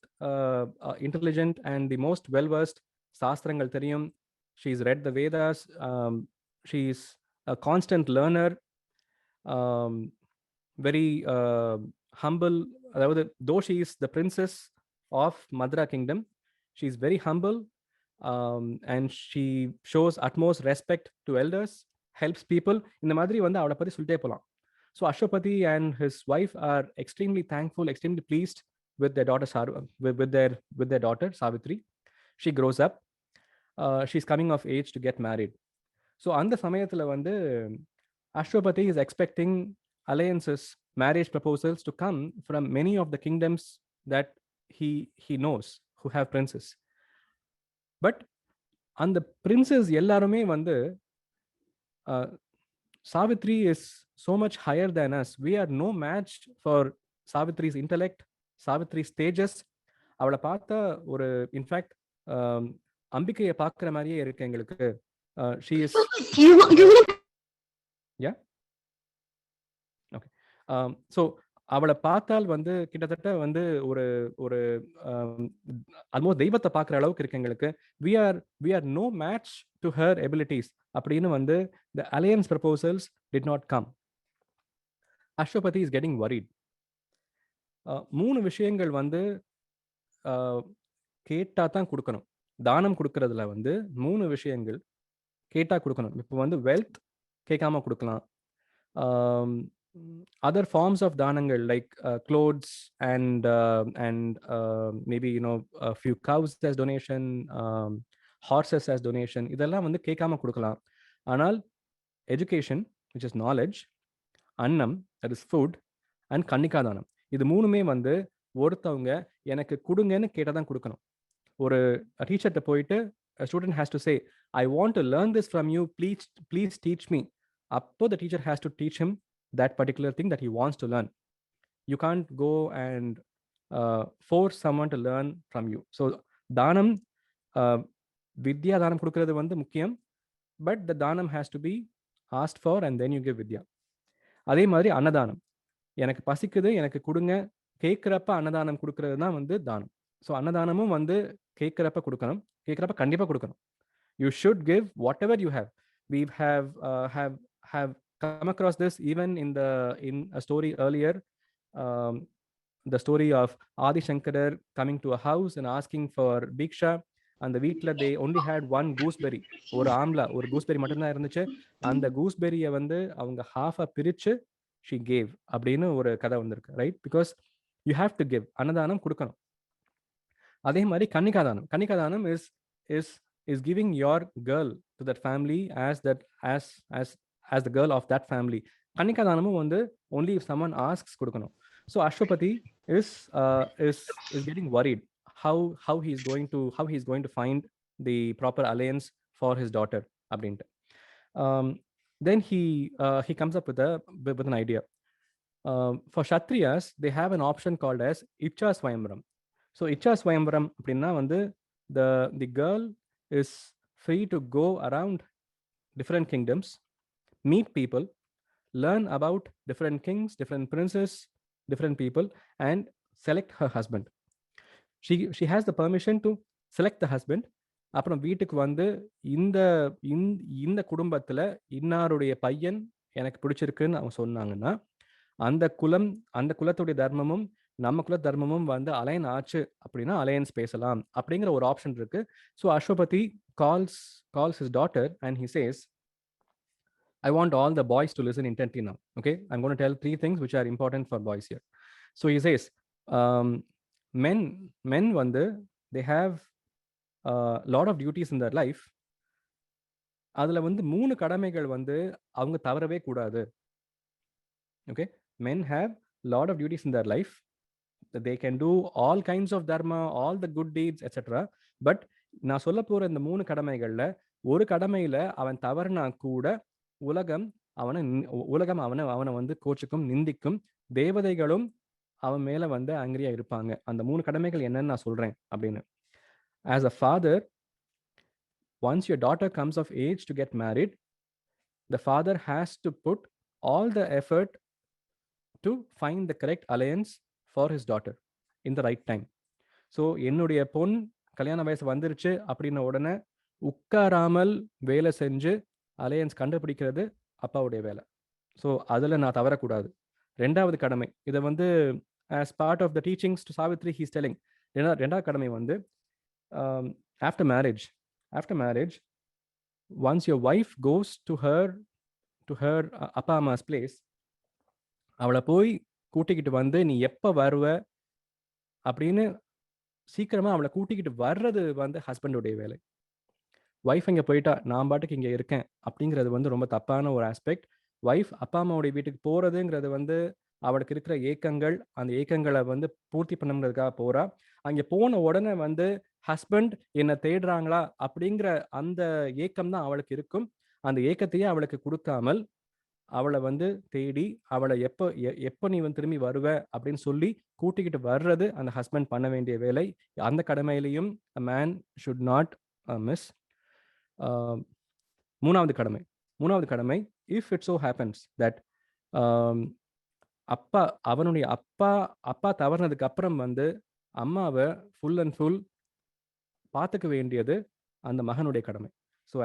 S1: intelligent and the most well versed, சாஸ்திரங்கள் தெரியும், she's read the Vedas, she's a constant learner, um, very humble, அதாவது though she is the princess of Madra kingdom, she's very humble, and she shows utmost respect to elders, helps people. இந்த மாதிரி வந்து அவளை பத்தி சொல்லிட்டே போலாம். So Ashwapati and his wife are extremely thankful, extremely pleased with their daughter with their daughter Savitri. She grows up. She's coming of age to get married. So அந்த சமயத்துல வந்து Ashwapati is expecting alliances, marriage proposals to come from many of the kingdoms that he knows who have princes. But அந்த princes எல்லாருமே வந்து Savitri is so much higher than us. We are no match for Savitri's intellect, Savitri's stages. அவளை பார்த்தா ஒரு இன்ஃபேக்ட் அம்பிகையை பார்க்குற மாதிரியே இருக்கு எங்களுக்கு. She is yeah okay. So அவளை பார்த்தால் வந்து கிட்டத்தட்ட வந்து ஒரு ஒரு ஆல்மோஸ்ட் தெய்வத்தை பார்க்குற அளவுக்கு இருக்கு எங்களுக்கு. we are no match to her abilities அப்படின்னு வந்து the alliance proposals did not come. Ashwapati is getting worried. மூணு விஷயங்கள் வந்து கேட்டா தான் கொடுக்கணும். தானம் கொடுக்கறதுல வந்து மூணு விஷயங்கள் கேட்டா கொடுக்கணும். இப்போ வந்து வெல்த் கேட்காம கொடுக்கலாம். Other forms of தானங்கள் like clothes and maybe a few cows as donation, horses as donation, இதெல்லாம் வந்து கேட்காம கொடுக்கலாம். ஆனால் education, which is knowledge, அன்னம், that is food, and Kannika தானம், இது மூணுமே வந்து ஒருத்தவங்க எனக்கு கொடுங்கன்னு கேட்டால் தான் கொடுக்கணும். ஒரு டீச்சர்கிட்ட போயிட்டு a student has to say, I want to learn this from you, please teach me. அப்போ the teacher has to teach him that particular thing that he wants to learn. You can't go and force someone to learn from you. So தானம், vidya தானம் கொடுக்கிறது வந்து முக்கியம், but the தானம் has to be asked for and then you give vidya. அதே மாதிரி அன்னதானம், எனக்கு பசிக்குது எனக்கு கொடுங்க கேட்குறப்ப அன்னதானம் கொடுக்கறது தான் வந்து தானம். ஸோ அன்னதானமும் வந்து கேட்குறப்ப கொடுக்கணும், கேட்குறப்ப கண்டிப்பாக கொடுக்கணும். You should give whatever you have. We have come across this even in a story earlier, the story of Adi Shankarar coming to a house and asking for Bhiksha. அந்த வீட்டில் they only had one gooseberry, ஒரு ஆம்லா, ஒரு கூஸ்பெரி மட்டும்தான் இருந்துச்சு. அந்த கூஸ்பெரியை வந்து அவங்க ஹாஃபாக பிரித்து she gave அப்படின்னு ஒரு கதை வந்திருக்கு, right? Because you have to give, அன்னதானம் கொடுக்கணும். அதே மாதிரி கன்னிகாதானம், கன்னிகாதானம் is giving your girl to that family as the girl of that family. கன்னிகாதானமும் வந்து only if someone asks கொடுக்கணும். So Ashwapati is getting worried how he is going to find the proper alliance for his daughter அப்படின்ட்டு. Then he comes up with an idea. For Kshatriyas, they have an option called as Icha Swayamvaram. So Icha Swayamvaram அப்படின்னா வந்து the girl is free to go around different kingdoms, meet people, learn about different kings, different princes, different people, and select her husband. She has the permission to select the husband. அப்புறம் வீட்டுக்கு வந்து இந்த குடும்பத்தில் இன்னாருடைய பையன் எனக்கு பிடிச்சிருக்குன்னு அவங்க சொன்னாங்கன்னா அந்த குலத்துடைய தர்மமும் நம்ம குல தர்மமும் வந்து அலைன் ஆச்சு அப்படின்னா அலையன்ஸ் பேசலாம் அப்படிங்கிற ஒரு ஆப்ஷன் இருக்கு. So Ashwapati calls his daughter and he says, I want all the boys to listen intently now. Okay, I'm going to tell 3 things which are important for boys here. So he says, men வந்து they have lot of duties in their life. அதில் வந்து 3 கடமைகள் வந்து அவங்க தவறவே கூடாது. Okay, men have lot of duties in their life. They can do all kinds of dharma, all the good deeds, etc. But நான் சொல்ல போற இந்த 3 கடமைகள்ல ஒரு கடமையில அவன் தவறுனா கூட உலகம் அவனை வந்து கோச்சுக்கும், நிந்திக்கும், தேவதைகளும் அவன் மேல வந்து ஆங்கிரியா இருப்பாங்க. அந்த 3 கடமைகள் என்னன்னு நான் சொல்றேன் அப்படின்னு. As a father, once your daughter comes of age to get married, the father has to put all the effort to find the correct alliance for his daughter in the right time. So என்னுடைய பொன் கல்யாண வயசு வந்துருச்சு அப்படின்ன உடனே உட்காராமல் வேலை செஞ்சு அலையன்ஸ் கண்டுபிடிக்கிறது அப்பாவுடைய வேலை. ஸோ அதில் நான் தவறக்கூடாது. ரெண்டாவது கடமை, இதை வந்து as part of the teachings to Savitri he's telling. ரெண்டாவது கடமை வந்து after marriage once your wife goes to her அப்பா அம்மாஸ் பிளேஸ், அவளை போய் கூட்டிக்கிட்டு வந்து நீ எப்போ வருவ அப்படின்னு சீக்கிரமாக அவளை கூட்டிக்கிட்டு வர்றது வந்து ஹஸ்பண்டுடைய வேலை. ஒய்ஃப் இங்கே போயிட்டா நான் பாட்டுக்கு இங்கே இருக்கேன் அப்படிங்கிறது வந்து ரொம்ப தப்பான ஒரு ஆஸ்பெக்ட். ஒய்ஃப் அப்பா அம்மாவுடைய வீட்டுக்கு போகிறதுங்கிறது வந்து அவளுக்கு இருக்கிற ஏக்கங்கள், அந்த ஏக்கங்களை வந்து பூர்த்தி பண்ணுங்கிறதுக்காக போகிறா. அங்கே போன உடனே வந்து ஹஸ்பண்ட் என்னை தேடுறாங்களா அப்படிங்கிற அந்த ஏக்கம் தான் அவளுக்கு இருக்கும். அந்த ஏக்கத்தையே அவளுக்கு கொடுக்காமல் அவளை வந்து தேடி அவளை எப்போ நீ வந்து திரும்பி வருவ அப்படின்னு சொல்லி கூட்டிக்கிட்டு வர்றது அந்த ஹஸ்பண்ட் பண்ண வேண்டிய வேலை. அந்த கடமையிலையும் a man should not miss. மூணாவது கடமை, if it so happens that அவனுடைய அப்பா தவறினதுக்கு அப்புறம் வந்து அம்மாவை ஃபுல் அண்ட் ஃபுல் பார்த்துக்க வேண்டியது அந்த மகனுடைய கடமை. So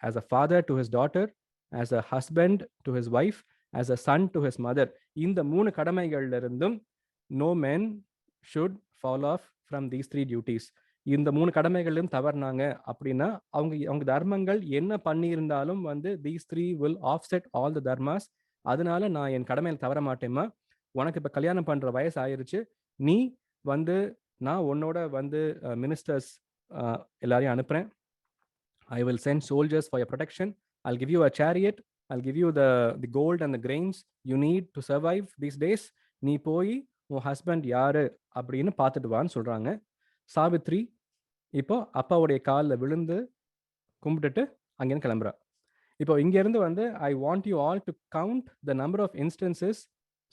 S1: as a father to his daughter, as a husband to his wife, as a son to his mother, இந்த 3 கடமைகள்ல இருந்தும் no men should fall off from these 3 duties. இந்த 3 கடமைகளிலும் தவறினாங்க அப்படின்னா அவங்க தர்மங்கள் என்ன பண்ணியிருந்தாலும் வந்து these 3 will offset all the dharmas. அதனால நான் என் கடமையில் தவற மாட்டேம்மா, உனக்கு இப்போ கல்யாணம் பண்ணுற வயசு ஆயிருச்சு, நீ வந்து நான் உன்னோட வந்து மினிஸ்டர்ஸ் எல்லாரையும் அனுப்புகிறேன். I will send soldiers for your protection. I'll give you a chariot. I'll give you the gold and the grains you need to survive these days. நீ போய் உன் ஹஸ்பண்ட் யாரு அப்படின்னு பார்த்துட்டு வான்னு சொல்கிறாங்க. சாவித்ரி இப்போ அப்பாவுடைய காலில் விழுந்து கும்பிட்டுட்டு அங்கேருந்து கிளம்புறா. இப்போ இங்கேருந்து வந்து I want you all to count the number of instances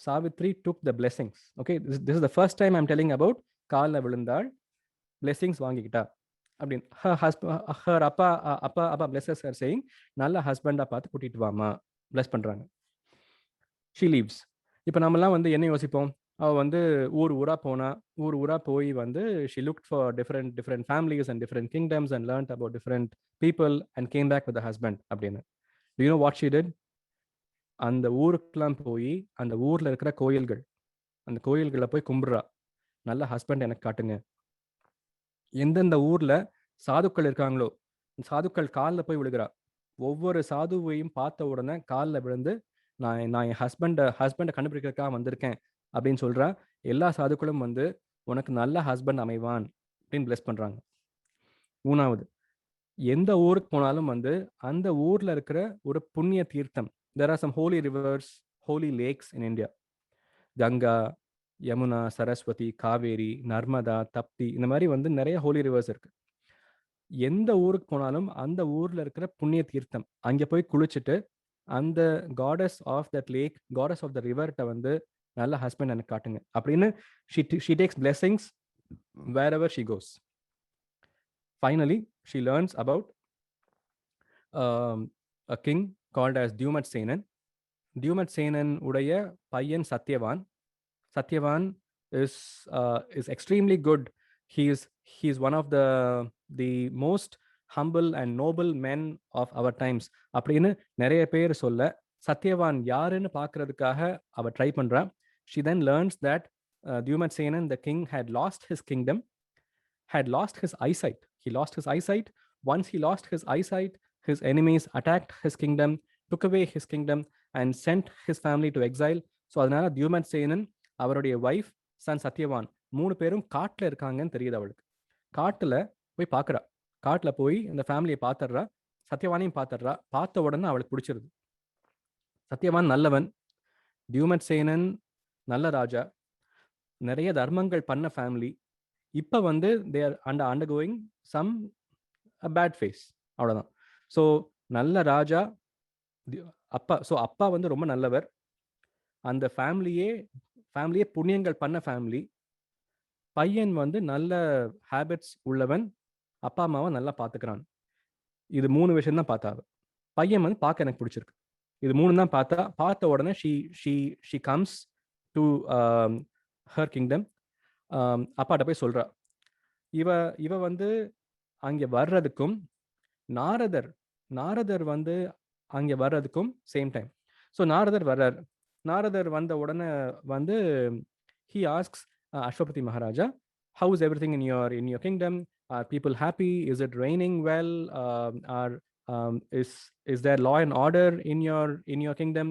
S1: Savitri took the blessings. Okay, this is the first time I'm telling about காலில் விழுந்தாள், blessings வாங்கிக்கிட்டா அப்படின்னு. her அப்பா blesses her saying, நல்ல ஹஸ்பண்டாக பார்த்து கூட்டிகிட்டு வாமா, bless பண்ணுறாங்க. she leaves. இப்போ நம்மலாம் வந்து என்ன யோசிப்போம், அவள் வந்து ஊரா போய் வந்து she looked for different families and different kingdoms and learned about different people and came back with the husband அப்படின்னு. Do you know what she did? அந்த ஊருக்கெல்லாம் போய் அந்த ஊரில் இருக்கிற அந்த கோயில்களை போய் கும்பிட்றா, நல்ல ஹஸ்பண்ட் எனக்கு காட்டுங்க. எந்தெந்த ஊரில் சாதுக்கள் இருக்காங்களோ சாதுக்கள் காலில் போய் விழுகிறா. ஒவ்வொரு சாதுவையும் பார்த்த உடனே காலில் விழுந்து நான் என் ஹஸ்பண்டை கண்டுபிடிக்கிறதுக்காக வந்திருக்கேன் அப்படின்னு சொல்கிறா. எல்லா சாதுக்களும் வந்து உனக்கு நல்ல ஹஸ்பண்ட் அமைவான் அப்படின்னு பிளஸ் பண்ணுறாங்க. மூணாவது, எந்த ஊருக்கு போனாலும் வந்து அந்த ஊரில் இருக்கிற ஒரு புண்ணிய தீர்த்தம், there are some holy rivers, holy lakes in India. Ganga, Yamuna, Saraswati, Kaveri, Narmada, Tapti, இந்த மாதிரி வந்து நிறைய ஹோலி ரிவர்ஸ் இருக்கு. எந்த ஊருக்கு போனாலும் அந்த ஊர்ல இருக்கிற புண்ணிய தீர்த்தம் அங்கே போய் குளிச்சுட்டு அந்த goddess of that lake, goddess of the ரிவர்கிட்ட வந்து நல்ல ஹஸ்பண்ட் எனக்கு காட்டுங்க அப்படின்னு she takes blessings wherever she goes. Finally, she learns about a king called as Dyumat-Senan. Dyumat-Senan உடைய பையன் Satyavan. Satyavan is extremely good. He is one of the most humble and noble men of our times. அப்படின்னு நிறைய பேர் சொல்ல சத்யவான் யாருன்னு பார்க்கறதுக்காக அவ ட்ரை பண்றா. She then learns that Dyumat-Senan, the king, had lost his kingdom, had lost his eyesight. He lost his eyesight. Once he lost his eyesight, his enemies attacked his kingdom, took away his kingdom and sent his family to exile. So அதனால Dyumat-Senan, அவருடைய ஒய்ஃப், சன் சத்யவான் 3 பேரும் காட்டில் இருக்காங்கன்னு தெரியுது அவளுக்கு. காட்டில் போய் பார்க்குறா. காட்டில் போய் அந்த ஃபேமிலியை பார்த்துடுறா, சத்யவானையும் பார்த்துடுறா. பார்த்த உடனே அவளுக்கு பிடிச்சிருது. சத்யவான் நல்லவன், Dyumat-Senan நல்ல ராஜா, நிறைய தர்மங்கள் பண்ண ஃபேமிலி. இப்போ வந்து they are undergoing some a bad phase, அவ்வளோதான். ஸோ நல்ல ராஜா அப்பா வந்து ரொம்ப நல்லவர், அந்த ஃபேமிலியே புண்ணியங்கள் பண்ண ஃபேமிலி. பையன் வந்து நல்ல ஹேபிட்ஸ் உள்ளவன், அப்பா அம்மாவை நல்லா பார்த்துக்கிறான். இது 3 விஷயம் தான் பார்த்தா. பையன் வந்து பார்க்க எனக்கு பிடிச்சிருக்கு. இது 3 தான் பார்த்த உடனே she comes to her kingdom. அப்பாட்ட போய் சொல்றா. இவ வந்து அங்கே வர்றதுக்கும் நாரதர் வந்து அங்கே வர்றதுக்கும் சேம் டைம். ஸோ நாரதர் வர்றார். நாரதர் வந்த உடனே வந்து he asks Ashwapati Maharaja, how is everything in your kingdom? Are people happy? Is it raining well? Is there law and order in your kingdom?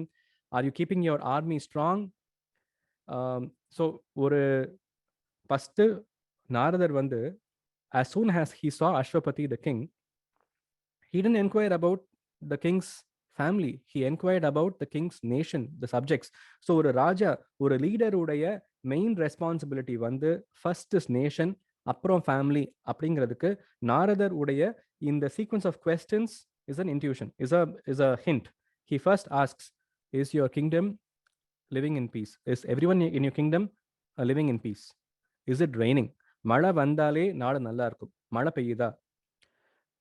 S1: Are you keeping your army strong? So ஒரு ஃபர்ஸ்ட் நாரதர் வந்து as soon as he saw Ashwapati the king, he didn't inquire about the king's family. He inquired about the king's nation, the subjects. So ஒரு ராஜா, ஒரு லீடர் உடைய மெயின் ரெஸ்பான்சிபிலிட்டி வந்து ஃபர்ஸ்ட் இஸ் நேஷன், அப்புறம் ஃபேமிலி அப்படிங்கிறதுக்கு நாரதர் உடைய இந்த sequence of questions is an intuition, is a hint. He first asks, is your kingdom living in peace? Is everyone in your kingdom living in peace? Is it raining? மழை வந்தாலே நாடு நல்லா இருக்கும். மழை பெய்யுதா?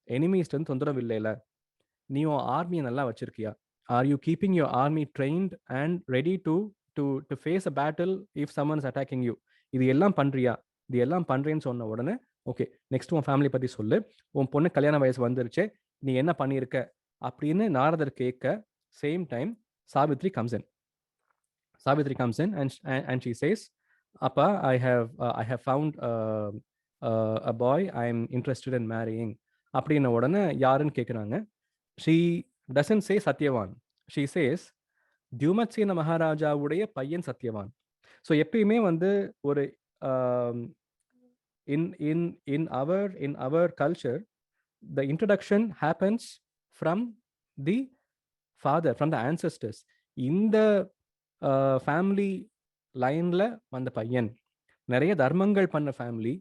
S1: எனிமீஸ்ட் தொந்தரவு இல்லைல? நீ உன் ஆர்மியை நல்லா வச்சிருக்கியா? Are you keeping your army trained and ready to face a battle if someone is attacking you? இது எல்லாம் பண்றியா? இது எல்லாம் பண்றேன்னு சொன்ன உடனே ஓகே, நெக்ஸ்ட் உன் ஃபேமிலி பத்தி சொல்லு. உன் பொண்ணு கல்யாண வயசு வந்துருச்சு, நீ என்ன பண்ணியிருக்க அப்படின்னு நாரதர் கேட்க, same time Savitri comes in. Savitri comes in and she says, Appa, I have found a boy I'm interested in marrying. அப்படின்ன உடனே யாருன்னு கேட்குறாங்க. She doesn't say Satyavan. She says தியுமத்சேன மகாராஜாவுடைய பையன் சத்யவான். ஸோ எப்பயுமே வந்து ஒரு in our culture, the introduction happens from the father, from the ancestors. இந்த ஃபேமிலி லைன்ல வந்த பையன், நிறைய தர்மங்கள் பண்ண ஃபேமிலி,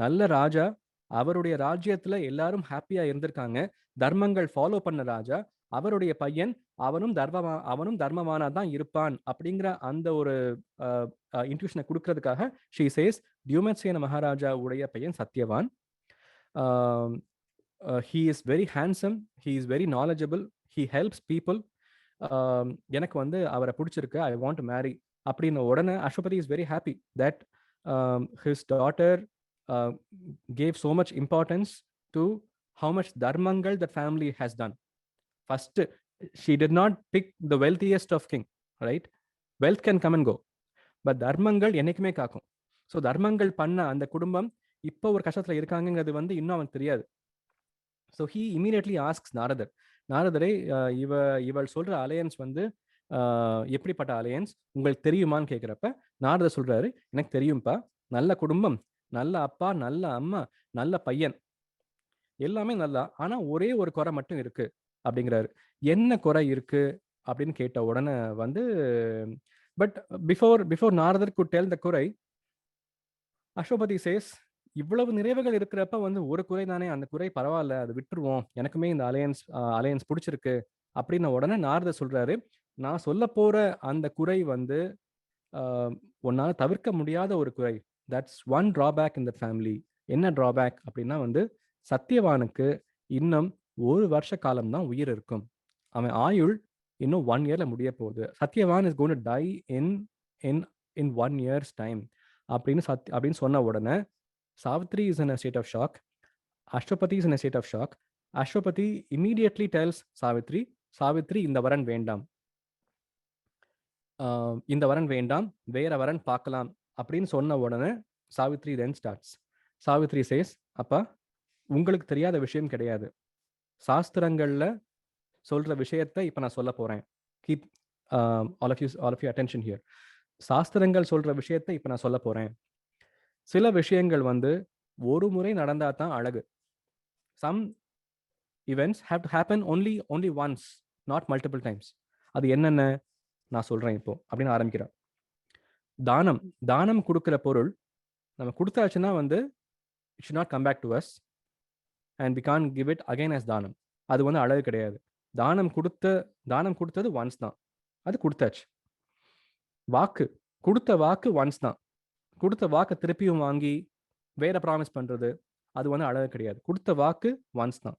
S1: நல்ல ராஜா, அவருடைய ராஜ்யத்துல எல்லாரும் ஹாப்பியா இருந்திருக்காங்க, தர்மங்கள் ஃபாலோ பண்ண ராஜா, அவருடைய பையன் அவனும் தர்மமானா தான் இருப்பான் அப்படிங்கிற அந்த ஒரு இன்ட்யூஷனை கொடுக்கறதுக்காக ஷீ சேஸ் தியுமத்சேன மகாராஜா உடைய பையன் Satyavan. He is very handsome, he is very knowledgeable, he helps people. எனக்கு வந்து அவரை பிடிச்சிருக்கு, ஐ வாண்ட் டு மேரி அப்படின்ன உடனே Ashwapati is very happy that his daughter gave so much importance to how much தர்மங்கள் that family has done. First, she did not pick the wealthiest of king, right? Wealth can come and go, but தர்மங்கள் என்னைக்குமே காக்கும். ஸோ தர்மங்கள் பண்ண அந்த குடும்பம் இப்போ ஒரு கஷ்டத்துல இருக்காங்கிறது வந்து இன்னும் அவனுக்கு தெரியாது. ஸோ ஹீ இமீடியட்லி ஆஸ்க்ஸ் நாரதரை, இவள் சொல்ற அலையன்ஸ் வந்து எப்படிப்பட்ட அலையன்ஸ் உங்களுக்கு தெரியுமான்னு கேட்குறப்ப நாரதர் சொல்றாரு, எனக்கு தெரியும்ப்பா, நல்ல குடும்பம், நல்ல அப்பா, நல்ல அம்மா, நல்ல பையன், எல்லாமே நல்லா, ஆனா ஒரே ஒரு குறை மட்டும் இருக்கு அப்படிங்கிறாரு. என்ன குறை இருக்கு அப்படின்னு கேட்ட உடனே வந்து, but before Naradar could tell the குறை, அஸ்வபதி சேஸ், இவ்வளவு நிறைவுகள் இருக்கிறப்ப வந்து ஒரு குறை தானே, அந்த குறை பரவாயில்ல, அது விட்டுருவோம், எனக்குமே இந்த அலையன்ஸ் பிடிச்சிருக்கு அப்படின்ன உடனே நாரதர் சொல்றாரு, நான் சொல்ல போற அந்த குறை வந்து உன்னால தவிர்க்க முடியாத ஒரு குறை. That's one drawback in the family. என்ன டிராபேக் அப்படின்னா வந்து, சத்யவானுக்கு இன்னும் 1 வருஷ காலம் தான் உயிர் இருக்கும். அவன் ஆயுள் இன்னும் 1 இயர்ல முடிய போகுது. Satyavan is going to die in 1 years time அப்படின்னு சொன்ன உடனே Savitri is in a state of shock. Ashwapati is in a state of shock. Ashwapati immediately tells Savitri, இந்த வரன் வேண்டாம், இந்த வரன் வேண்டாம், வேற வரன் பார்க்கலாம் அப்படின்னு சொன்ன உடனே Savitri then starts. Savitri says, அப்பா, உங்களுக்கு தெரியாத விஷயம் கிடையாது, சாஸ்திரங்கள்ல சொல்ற விஷயத்தை இப்ப நான் சொல்ல போறேன். Keep all of your attention here. சாஸ்திரங்கள் சொல்ற விஷயத்தை இப்ப நான் சொல்ல போறேன். சில விஷயங்கள் வந்து ஒரு முறை நடந்தா தான் அழகு. Some events have to happen only once, not multiple times. அது என்னென்ன நான் சொல்றேன் இப்போ அப்படின்னு ஆரம்பிக்கிறார். தானம் கொடுக்கிற பொருள் நம்ம கொடுத்தாச்சுன்னா வந்து it should not come back to us and we can't give it again as தானம். அது வந்து அழகு கிடையாது. தானம் கொடுத்தது ஒன்ஸ் தான், அது கொடுத்தாச்சு. கொடுத்த வாக்கு ஒன்ஸ் தான், கொடுத்த வாக்கு திருப்பியும் வாங்கி வேற ப்ராமிஸ் பண்றது அது வந்து அழகு கிடையாது. கொடுத்த வாக்கு ஒன்ஸ் தான்.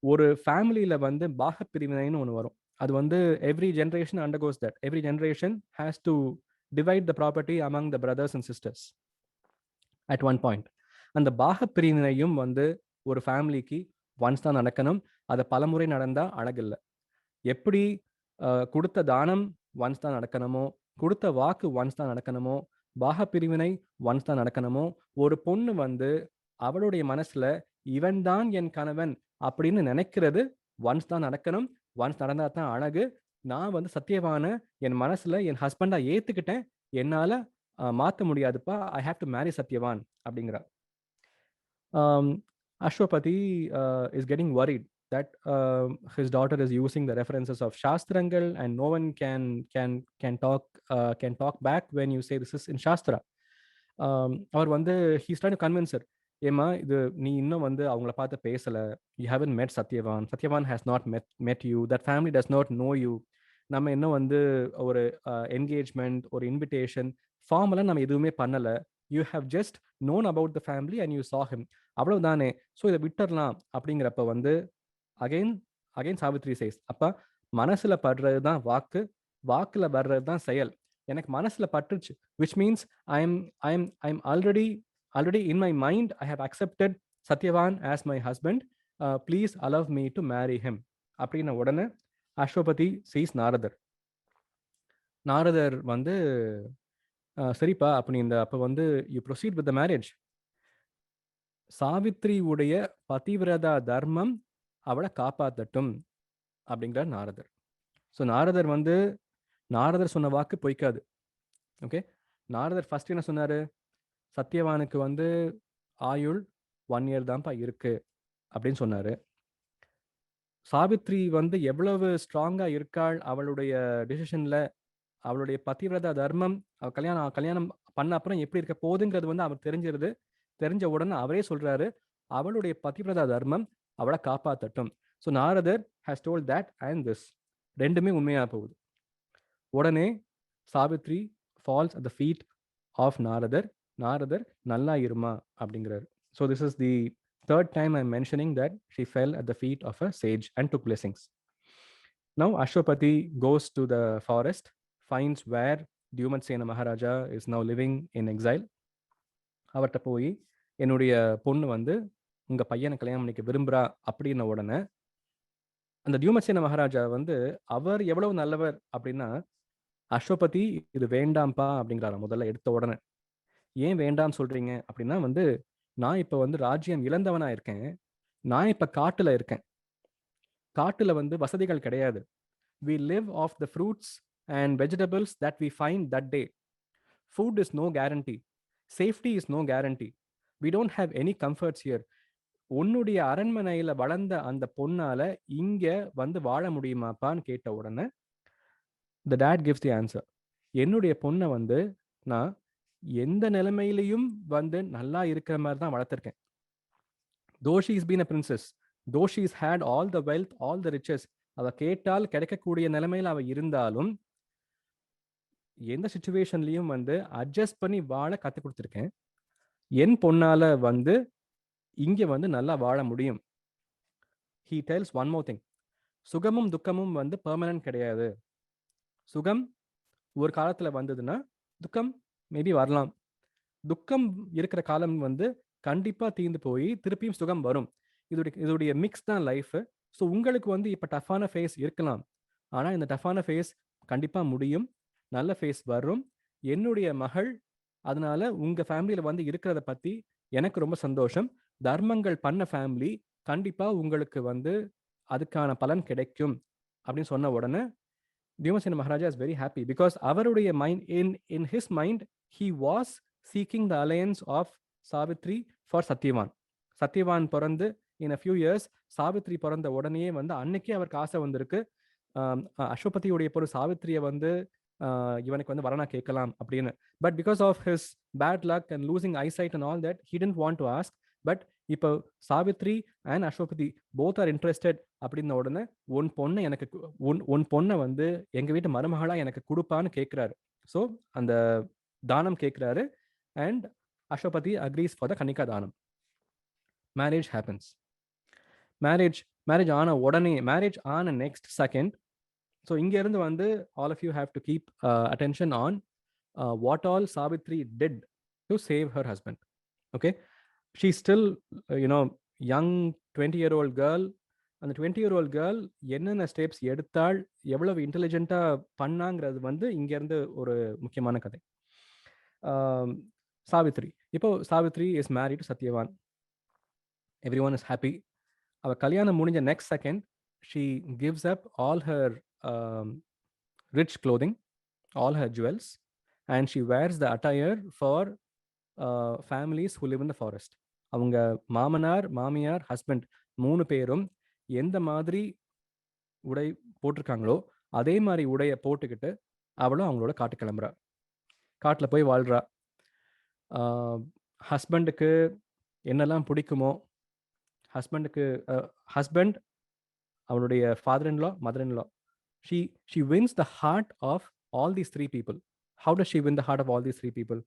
S1: ஒரு ஃபேமிலியில வந்து பாக பிரிவினைன்னு ஒன்று வரும். அது வந்து every generation undergoes that. Every generation has to divide the property among the brothers and sisters at one point. அந்த பாகப்பிரிவினையும் வந்து ஒரு ஃபேமிலிக்கு ஒன்ஸ் தான் நடக்கணும். அதை பலமுறை நடந்தா அழகில்லை. எப்படி கொடுத்த தானம் ஒன்ஸ் தான் நடக்கணுமோ, கொடுத்த வாக்கு ஒன்ஸ் தான் நடக்கணுமோ, பாகப்பிரிவினை ஒன்ஸ் தான் நடக்கணுமோ, ஒரு பொண்ணு வந்து அவளுடைய மனசுல இவன் தான் என் கணவன் அப்படின்னு நினைக்கிறது ஒன்ஸ் தான் நடக்கணும். ஒன்ஸ் நடந்தா தான் அழகு. நான் வந்து சத்தியவான என் மனசுல என் ஹஸ்பண்டா ஏத்துக்கிட்டேன், என்னால மாத்த முடியாதுப்பா, I have to marry Satyavan அப்படிங்கிற. Ashwapati is getting worried that his daughter is using the references of Shastrangal and no one can talk back when you say this is in Shastra. அவர் வந்து he's trying to convince her, ஏமா இது நீ இன்னும் வந்து அவங்கள பார்த்து பேசல, you haven't met Satyavan, Satyavan has not met you, that family does not know you, நம்ம இன்னும் வந்து ஒரு என்கேஜ்மெண்ட் ஒரு இன்விடேஷன் ஃபார்மெல்லாம் நம்ம எதுவுமே பண்ணல, you have just known about the family and you saw him, அவ்வளவுதானே, ஸோ இதை விட்டுறலாம் அப்படிங்கிறப்ப வந்து அகைன் சாவித்ரி சேஸ், அப்ப மனசுல படுறது தான் வாக்கு, வாக்குல வர்றது தான் செயல். எனக்கு மனசுல பட்டுருச்சு, which means I'm already in my mind I have accepted Satyavan as my husband, please allow me to marry him அப்படின்ன உடனே அஸ்வபதி சீஸ் நாரதர். நாரதர் வந்து சரிப்பா அப்ப வந்து you proceed with the marriage. Savitri உடைய பதிவிரதா தர்மம் அவளை காப்பாத்தட்டும் அப்படிங்கிறார் நாரதர். ஸோ நாரதர் சொன்ன வாக்கு பொய்க்காது. ஓகே, நாரதர் ஃபர்ஸ்ட் என்ன சொன்னாரு, சத்யவானுக்கு வந்து ஆயுள் 1 year தான்ப்பா இருக்கு அப்படின்னு சொன்னாரு. சாவித்ரி வந்து எவ்வளவு ஸ்ட்ராங்கா இருக்காள் அவளுடைய டிசிஷன்ல, அவளுடைய பதிவிரதா தர்மம், கல்யாணம் பண்ண அப்புறம் எப்படி இருக்க போகுதுங்கிறது வந்து அவர் தெரிஞ்சிருது. தெரிஞ்ச உடனே அவரே சொல்றாரு, அவளுடைய பதிவிரதா தர்மம் அவளை காப்பாத்தட்டும். So Naradar has told that and this, ரெண்டுமே உண்மையா போகுது. உடனே Savitri falls at the feet of Naradar. Naradar நல்லா இருமா அப்படிங்கிறாரு. So this is the third time I'm mentioning that she fell at the feet of a sage and took blessings. Now Ashwapati goes to the forest, finds where Dyumatsena Maharaja is now living in exile. அவர்கிட்ட போய் என்னுடைய பொண்ணு வந்து உங்க பையனை கல்யாணம் பண்ணிக்க விரும்புறா அப்படின்ன உடனே அந்த தியூமத்சேன மகாராஜா வந்து அவர் எவ்வளவு நல்லவர் அப்படின்னா, அஸ்வபதி இது வேண்டாம்ப்பா அப்படிங்கிறாரா முதல்ல எடுத்த உடனே. ஏன் வேண்டாம் சொல்றீங்க அப்படின்னா வந்து, நான் இப்ப வந்து ராஜ்யம் இழந்தவனா இருக்கேன், நான் இப்ப காட்டுல இருக்கேன், காட்டுல வந்து வசதிகள் கிடையாது. we live off the fruits and vegetables that we find that day. Food is no guarantee, safety is no guarantee, we don't have any comforts here. உன்னுடைய அரண்மனையில வளர்ந்த அந்த பொண்ணால இங்க வந்து வாழ முடியுமாப்பான்னு கேட்ட உடனே the dad gives the answer, என்னுடைய பொண்ணை வந்து நான் எந்த நிலைமையிலையும் வந்து நல்லா இருக்கிற மாதிரி தான் வளர்த்திருக்கேன். though she has been a princess, though she has had all the wealth, all the riches, அவ கேட்டால் கிடைக்கக்கூடிய நிலைமையில அவ இருந்தாலும் எந்த சிச்சுவேஷன்லயும் வந்து அட்ஜஸ்ட் பண்ணி வாழ கத்து கொடுத்துருக்கேன். என் பொண்ணால வந்து இங்க வந்து நல்லா வாழ முடியும். he tells one more thing, சுகமும் துக்கமும் வந்து பெர்மனன்ட் கிடையாது. சுகம் ஒரு காலத்துல வந்ததுன்னா துக்கம் மேபி வரலாம். துக்கம் இருக்கிற காலம் வந்து கண்டிப்பா தீர்ந்து போய் திருப்பியும் சுகம் வரும். இதோடைய மிக்ஸ் தான் லைஃப். ஸோ உங்களுக்கு வந்து இப்போ டஃப்பான ஃபேஸ் இருக்கலாம், ஆனால் இந்த டஃப்பான ஃபேஸ் கண்டிப்பா முடியும், நல்ல ஃபேஸ் வரும். என்னுடைய மகள் அதனால உங்க ஃபேமிலியில வந்து இருக்கிறத பத்தி எனக்கு ரொம்ப சந்தோஷம். தர்மங்கள் பண்ண ஃபேமிலி கண்டிப்பா உங்களுக்கு வந்து அதுக்கான பலன் கிடைக்கும் அப்படின்னு சொன்ன உடனே Dyumasena Maharaja is very happy because அவருடைய mind in his mind he was seeking the alliance of Savitri for Satyavan. Satyavan பிறந்து in a few years, Savitri பிறந்த உடனே வந்து அன்னைக்கே அவருக்கு ஆசை வந்திருக்கு, அஸ்வபதியுடைய பொண்ணு சாவித்ரியை வந்து இவனுக்கு வந்து வரனா கேட்கலாம் அப்படின்னு. But because of his bad luck and losing eyesight and all that he didn't want to ask. But இப்போ Savitri and Ashwapati both are interested அப்படின்ன உடனே உன் பொண்ணை வந்து எங்க வீட்டு மருமகளா எனக்கு கொடுப்பான்னு கேட்கிறாரு. ஸோ அந்த தானம் கேட்கிறாரு and Ashwapati agrees for the kannika danam. Marriage happens. Marriage ஆன உடனே, மேரேஜ் ஆன நெக்ஸ்ட் செகண்ட், ஸோ இங்க இருந்து வந்து all of you have to keep attention on what all Savitri did to save her husband. Okay, she's still young 20-year-old girl. அந்த 20-year-old girl என்னென்ன ஸ்டெப்ஸ் எடுத்தால், எவ்வளவு இன்டெலிஜென்ட்டாக பண்ணாங்கிறது வந்து இங்கேருந்து ஒரு முக்கியமான கதை. சாவித்ரி, இப்போ Savitri is married to Satyavan. Every one is happy. அவள் கல்யாணம் முடிஞ்ச next second she gives up all her rich clothing, all her jewels, and she wears the attire for families who live in the forest. அவங்க மாமனார், மாமியார், ஹஸ்பண்ட் 3 பேரும் எந்த மாதிரி உடை போட்டிருக்காங்களோ அதே மாதிரி உடையை போட்டுக்கிட்டு அவளும் அவங்களோட காட்டு கிளம்புறா. காட்டில் போய் வாழ்கிறா. ஹஸ்பண்டுக்கு என்னெல்லாம் பிடிக்குமோ, ஹஸ்பண்ட் அவளுடைய father in law, mother in law, she wins the heart of all these 3 people. How does she win the heart of all these 3 people?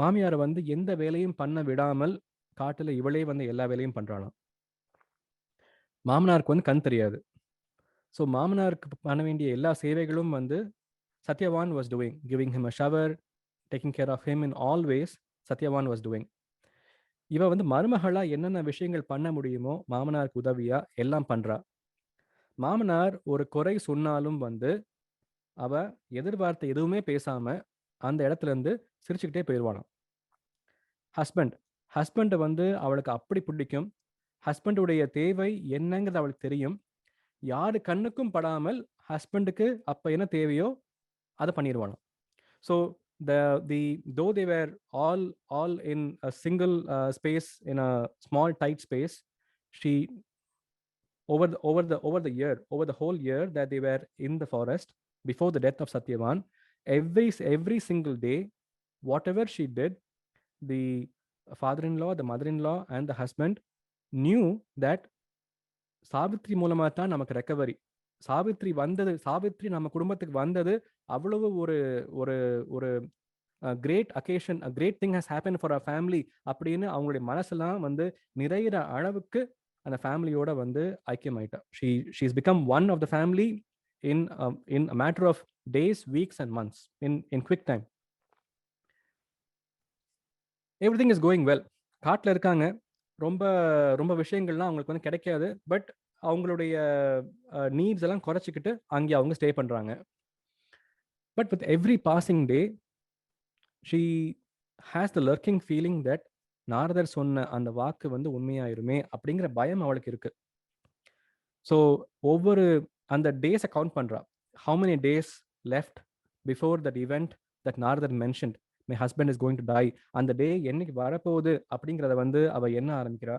S1: மாமியாரை வந்து எந்த வேலையும் பண்ண விடாமல் காட்டில் இவளே வந்து எல்லா வேலையும் பண்ணுறாளாம். மாமனாருக்கு வந்து கண் தெரியாது. ஸோ மாமனாருக்கு பண்ண வேண்டிய எல்லா சேவைகளும் வந்து Satyavan was doing. Giving him a shower, taking care of him in all ways, Satyavan was doing. இவ வந்து மருமகளா என்னென்ன விஷயங்கள் பண்ண முடியுமோ மாமனாருக்கு உதவியா எல்லாம் பண்றா. மாமனார் ஒரு குறை சொன்னாலும் வந்து அவ எதிர்பார்த்த எதுவுமே பேசாம அந்த இடத்துல இருந்து சிரிச்சுக்கிட்டே போயிடுவானாம். ஹஸ்பண்ட் வந்து அவளுக்கு அப்படி பிடிக்கும். ஹஸ்பண்டுடைய தேவை என்னங்கிறது அவளுக்கு தெரியும். யாரு கண்ணுக்கும் படாமல் ஹஸ்பண்டுக்கு அப்ப என்ன தேவையோ அதை பண்ணிடுவானாம். So though they were all in a single space, in a small tight space, she over the whole year that they were in the forest before the death of Satyavan, every single day, whatever she did, the father-in-law, the mother-in-law, and the husband knew that Savitri மூலமா தான் நமக்கு ரெக்கவரி. சாவித்ரி நம்ம குடும்பத்துக்கு வந்தது அவ்வளவு ஒரு ஒரு ஒரு great occasion, a great thing has happened for our family அப்படின்னு அவங்களுடைய மனசெல்லாம் வந்து நிறையிற அளவுக்கு அந்த ஃபேமிலியோட வந்து ஐக்கியமாயிட்டா. she has become one of the family in a matter of days, weeks and months, in quick time. everything is going well. காட்டில் இருக்காங்க. ரொம்ப ரொம்ப விஷயங்கள்லாம் அவங்களுக்கு வந்து கிடைக்காது. பட் அவங்களுடைய நீட்ஸ் எல்லாம் குறைச்சிக்கிட்டு அங்கே அவங்க ஸ்டே பண்ணுறாங்க. But with every passing day she has the lurking feeling that நாரதர் சொன்ன அந்த வாக்கு வந்து உண்மையாயிருமே அப்படிங்கிற பயம் அவளுக்கு இருக்கு. ஸோ ஒவ்வொரு அந்த டேஸை கவுண்ட் பண்ணுறா. how many days left before that event that Naradar mentioned, my husband is going to die. அந்த டே என்னைக்கு வரப்போகுது அப்படிங்கிறத வந்து அவள் என்ன ஆரம்பிக்கிறா.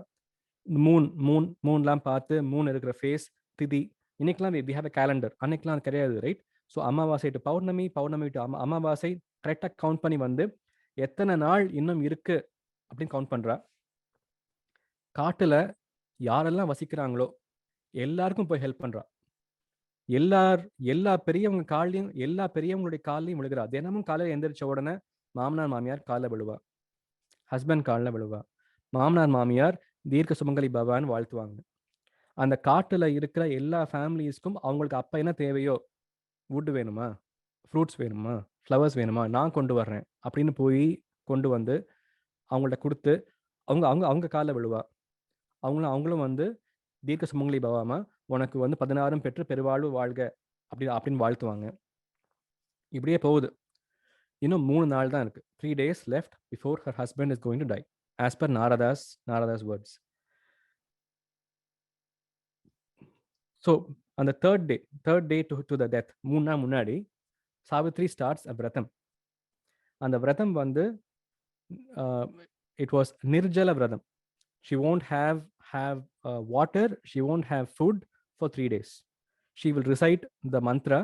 S1: மூன்லாம் பார்த்து, மூன் இருக்கிற ஃபேஸ், திதி, இன்னைக்கெல்லாம் we have a calendar. அன்னைக்கெல்லாம் அது கிடையாது, ரைட்? ஸோ அமாவாசை டு பௌர்ணமி, பௌர்ணமி டு அமாவாசை, கரெக்டாக கவுண்ட் பண்ணி வந்து எத்தனை நாள் இன்னும் இருக்கு அப்படின்னு கவுண்ட் பண்றா. காட்டுல யாரெல்லாம் வசிக்கிறாங்களோ எல்லாருக்கும் போய் ஹெல்ப் பண்றா. எல்லா பெரியவங்களுடைய காலையும் விழுகிறா. தினமும் காலையில் எந்திரிச்ச உடனே மாமனார் மாமியார் காலில் விழுவா, ஹஸ்பண்ட் காலில் விழுவா. மாமனார் மாமியார் தீர்க்க சுமங்கலி பவான்னு வாழ்த்துவாங்க. அந்த காட்டுல இருக்கிற எல்லா ஃபேமிலிஸ்க்கும் அவங்களுக்கு அப்ப என்ன தேவையோ, வுட் வேணுமா, ஃப்ரூட்ஸ் வேணுமா, ஃப்ளவர்ஸ் வேணுமா, நான் கொண்டு வர்றேன் அப்படின்னு போய் கொண்டு வந்து அவங்கள்ட்ட கொடுத்து அவங்க காலில் விழுவா. அவங்களும் வந்து தீர்க்க சுமங்கலி பவாமா, உனக்கு வந்து 16 பெற்று பெருவாழ்வு வாழ்க அப்படின்னு வாழ்த்துவாங்க. இப்படியே போகுது. இன்னும் 3 நாள் தான் இருக்கு. 3 days left before her husband is going to die, as per Narada's words. So on the third day to the death, 3 நாள் முன்னாடி Savitri starts a vratam. அந்த விரதம் வந்து it was nirjala vratam. She won't have water, she won't have food for 3 days. She will recite the mantra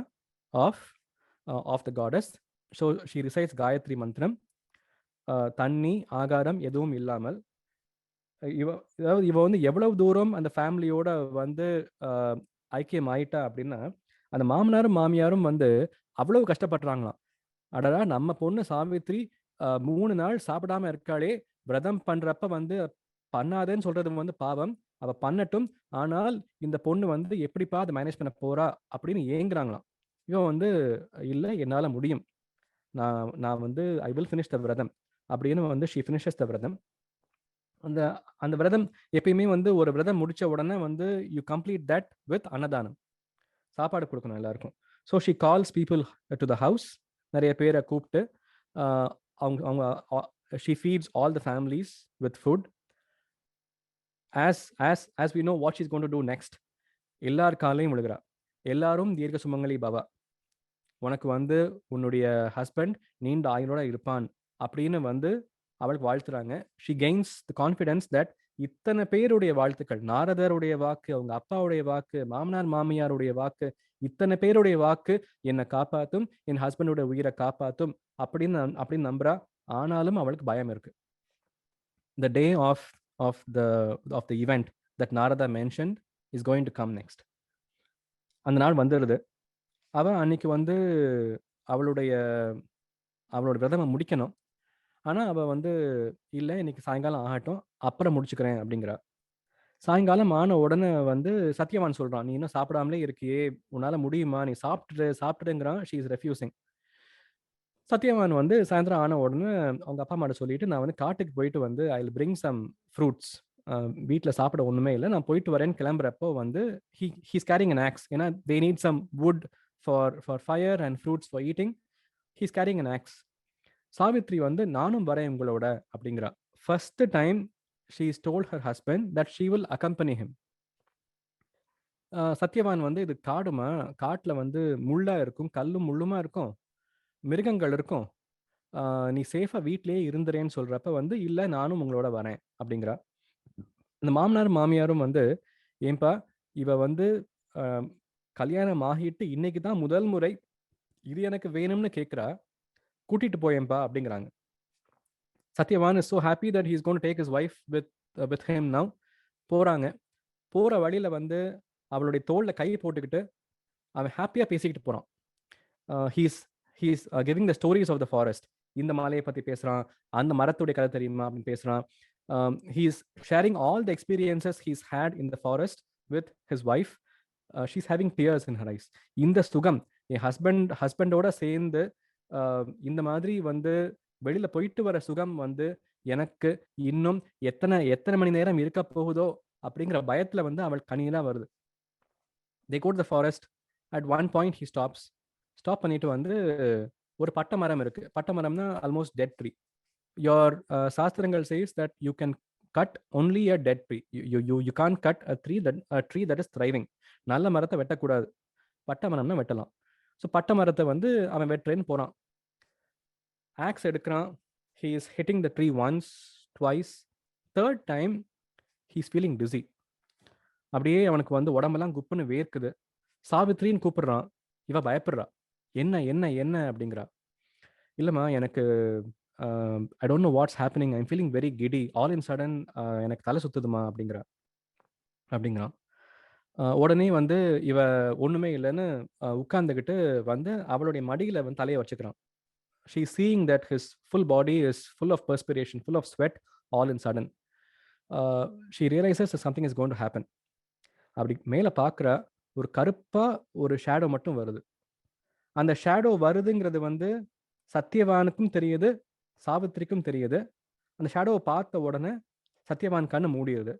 S1: of the goddess. So she recites Gayatri mantram. தண்ணி ஆகாரம் எதுவும் இல்லாமல் இவ வந்து எவ்வளவு தூரம் அந்த ஃபேமிலியோட வந்து ஐக்கியம் ஆயிட்டா அப்படின்னா, அந்த மாமனாரும் மாமியாரும் வந்து அவ்வளவு கஷ்டப்படுறாங்களாம். அடடா, நம்ம பொண்ணு சாவித்ரி 3 நாள் சாப்பிடாம இருக்காளே, விரதம் பண்றப்ப வந்து பண்ணாதேன்னு சொல்றது வந்து பாவம், அவ பண்ணட்டும், ஆனால் இந்த பொண்ணு வந்து எப்படிப்பா அதை மேனேஜ் பண்ண போறா அப்படின்னு ஏங்குறாங்களாம். இவன் வந்து இல்ல என்னால முடியும். நான் நான் வந்து ஐ வில் ஃபினிஷ் த விரதம் அப்படின்னு வந்து ஷி ஃபினிஷஸ் த விரதம். அந்த அந்த விரதம் எப்பயுமே வந்து ஒரு விரதம் முடிச்ச உடனே வந்து யூ கம்ப்ளீட் தட் வித் அன்னதானம். சாப்பாடு குடுக்கணும் எல்லாருக்கும். So she calls people to the house. நெறைய பேர கூப்ட்டு அவங்க அவங்க she feeds all the families with food. as we know what she's going to do next. எல்லார் காலையும் விழுகிறா. எல்லாரும் தீர்க்க சுமங்கலி பவ. உனக்கு வந்து உன்னுடைய ஹஸ்பண்ட் நீண்ட ஆயுளோட இருப்பான் அப்படின்னு வந்து அவளுக்கு வாழ்த்துறாங்க. She gains the confidence that இத்தனை பேருடைய வாழ்த்துக்கள், நாரதருடைய வாக்கு, அவங்க அப்பாவுடைய வாக்கு, மாமனார் மாமியாருடைய வாக்கு, இத்தனை பேருடைய வாக்கு என்னை காப்பாத்தும், என் ஹஸ்பண்டோட உயிரை காப்பாத்தும் அப்படின்னு நம்புறா. ஆனாலும் அவளுக்கு பயம் இருக்கு. The day of the event that Narada mentioned is going to come next. அந்த நாள் வந்துடுது. அவ அன்னைக்கு வந்து அவளுடைய அவளோட விரதம் முடிக்கணும். ஆனா அவ வந்து இல்ல இன்னைக்கு சாயங்காலம் ஆகட்டும், அப்புறம் முடிச்சுக்கிறேன் அப்படிங்கிறா. சாயங்காலம் ஆன உடனே வந்து சத்யவான் சொல்றான், நீ இன்னும் சாப்பிடாமலே இருக்கியே, உன்னால முடியுமா, நீ சாப்பிட்டுடுங்கிறான். She is refusing. சத்யவான் வந்து சாயந்தரம் ஆன உடனே அவங்க அப்பா அம்மாட்ட சொல்லிட்டு, நான் வந்து காட்டுக்கு போயிட்டு வந்து I will bring some fruits. வீட்ல சாப்பிட ஒண்ணுமே இல்ல, நான் போயிட்டு வரேன்னு கிளம்புறப்போ வந்து ஹீஸ் கேரிங் an axe. ஏன்னா they need some wood for fire and fruits for eating. He's carrying an axe. Savitri வந்து நானும் வரேன் உங்களோட அப்படிங்கிறா. First time she is told her husband that she will accompany him. Satyavan வந்து இது காடுமா, காட்டுல வந்து முள்ளா இருக்கும், கல்லும் முள்ளுமா இருக்கும், மிருகங்கள் இருக்கும், நீ சேஃபா வீட்லயே இருந்துறேன்னு சொல்றப்ப வந்து இல்ல நானும் உங்களோட வரேன் அப்படிங்கிறா. இந்த மாமனார் மாமியாரும் வந்து ஏன்பா இவ வந்து கல்யாணம் ஆகிட்டு இன்னைக்கு தான் முதல் முறை இது எனக்கு வேணும்னு கேட்குறா, கூட்டிட்டு போயேன்பா அப்படிங்கிறாங்க. Satyavan is so happy that he is going to take his wife with him now. போறாங்க. போற வழியில வந்து அவளுடைய தோல்ல கை போட்டுக்கிட்டு அவன் ஹாப்பியா பேசிக்கிட்டு போறான். He's giving the stories of the forest. இந்த மலையை பத்தி பேசுறான், அந்த மரத்துடைய கதை தெரியுமா அப்படின்னு பேசுறான். He's sharing all the experiences he's had in the forest with his wife. She's having tears in her eyes. இந்த சுகம் என் ஹஸ்பண்டோட சேர்ந்து இந்த மாதிரி வந்து வெளியில போயிட்டு வர சுகம் வந்து எனக்கு இன்னும் எத்தனை எத்தனை மணி நேரம் இருக்க போகுதோ அப்படிங்கிற பயத்துல வந்து அவள் கண்ணீரா வருது. they go to the forest. at one point he stop பண்ணிட்டு வந்து ஒரு பட்ட மரம் இருக்கு. பட்ட மரம்னா ஆல்மோஸ்ட் டெட் ட்ரீ. your சாஸ்திரங்கள் says that you can cut only a dead tree. You can't cut a tree that is thriving. நல்ல மரத்தை வெட்டக்கூடாது, பட்ட மரம்னா வெட்டலாம். ஸோ பட்ட மரத்தை வந்து அவன் வெட்டுறேன்னு போறான். ஆக்ஸ் எடுக்கிறான். he is hitting the tree once, twice, third time he is feeling dizzy. அப்படியே அவனுக்கு வந்து உடம்பெல்லாம் குப்புன்னு வேர்க்குது. சாவித்ரின்னு கூப்பிடுறான். இவ பயப்படுறா. என்ன என்ன என்ன அப்படிங்கிறா. இல்லைம்மா எனக்கு I don't know what's happening, I'm feeling very giddy, all in sudden எனக்கு தலை சுத்துதுமா அப்படிங்கிறான். உடனே வந்து இவ ஒன்றுமே இல்லைன்னு உட்கார்ந்துக்கிட்டு வந்து அவளுடைய மடியில் வந்து தலையை வச்சுக்கிறான். She seeing that his full body is full of perspiration, full of sweat, all in sudden. She realises something is going to happen. அப்படி மேலே பார்க்குற ஒரு கருப்பாக ஒரு ஷேடோ மட்டும் வருது. அந்த ஷேடோ வருதுங்கிறது வந்து சத்யவானுக்கும் தெரியுது, சாவித்திரிக்கும் தெரியுது. அந்த ஷேடோவை பார்த்த உடனே சத்யவான் கண்ணு மூடிடுது.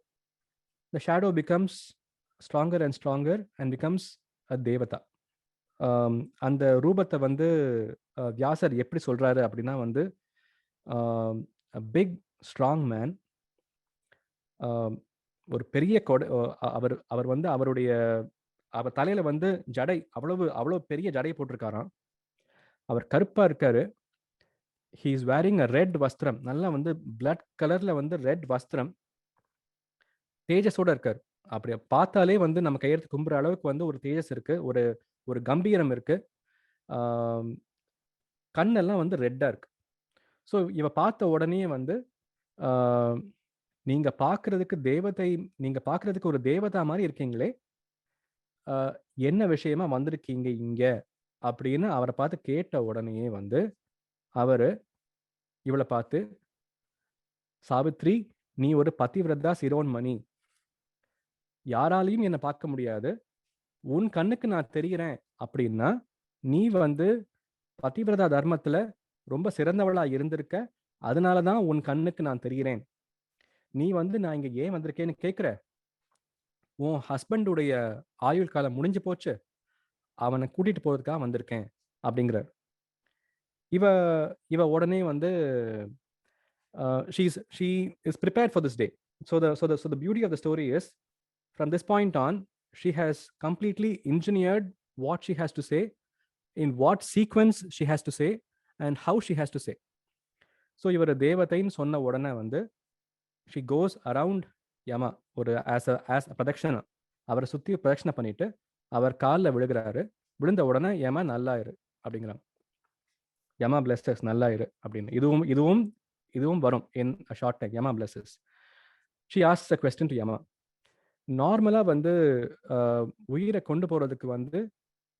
S1: the shadow becomes stronger and stronger and becomes a தேவதா. அந்த ரூபத்தை வந்து வியாசர் எப்படி சொல்றாரு அப்படின்னா வந்து a big strong man, ஒரு பெரிய அவர் வந்து அவர் தலையில வந்து ஜடை, அவ்வளவு பெரிய ஜடை போட்டிருக்காராம். அவர் கருப்பா இருக்காரு. he is wearing a red வஸ்திரம், நல்லா வந்து பிளட் கலர்ல வந்து ரெட் வஸ்திரம், தேஜஸோட இருக்காரு. அப்படி பார்த்தாலே வந்து நம்ம கையெழுத்து கும்புற அளவுக்கு வந்து ஒரு தேஜஸ் இருக்கு, ஒரு கம்பீரம் இருக்கு. கண்ணெல்லாம் வந்து ரெட்டா இருக்கு. ஸோ இவ பார்த்த உடனே வந்து நீங்க பார்க்கறதுக்கு ஒரு தேவதா மாதிரி இருக்கீங்களே, என்ன விஷயமா வந்திருக்கீங்க இங்க அப்படின்னு அவரை பார்த்து கேட்ட உடனே வந்து அவரு இவளை பார்த்து, சாவித்ரி நீ ஒரு பதிவிரதா சிரோன்மணி, யாராலையும் என்னை பார்க்க முடியாது, உன் கண்ணுக்கு நான் தெரிகிறேன் அப்படின்னா நீ வந்து பதிவிரதா தர்மத்துல ரொம்ப சிறந்தவளா இருந்திருக்க, அதனால தான் உன் கண்ணுக்கு நான் தெரிகிறேன். நீ வந்து நான் இங்க ஏன் வந்திருக்கேன்னு கேட்கிற? உன் ஹஸ்பண்டுடைய ஆயுள் காலம் முடிஞ்சு போச்சு. அவன கூட்டிட்டு போறதுக்காக வந்திருக்கேன் அப்படிங்கிறார். இவ இவ உடனே வந்து she is prepared for this day. So the beauty of the story is, from this point on, she has completely engineered what she has to say, in what sequence she has to say, and how she has to say. So இவர் தேவதைன்னு சொன்ன உடனே வந்து ஷி கோஸ் அரவுண்ட் யமா, ஒரு ஆஸ் பிரதட்சணை, அவரை சுற்றி பிரதட்சணை பண்ணிட்டு அவர் காலில் விழுகிறாரு. விழுந்த உடனே யமா நல்லா இரு அப்படிங்கிறாங்க. யமா பிளஸஸ் நல்லா இரு அப்படின்னு. இதுவும் இதுவும் இதுவும் வரும் in a short time. Yama blesses. She asks a question to Yama. நார்மலாக வந்து உயிரை கொண்டு போகிறதுக்கு வந்து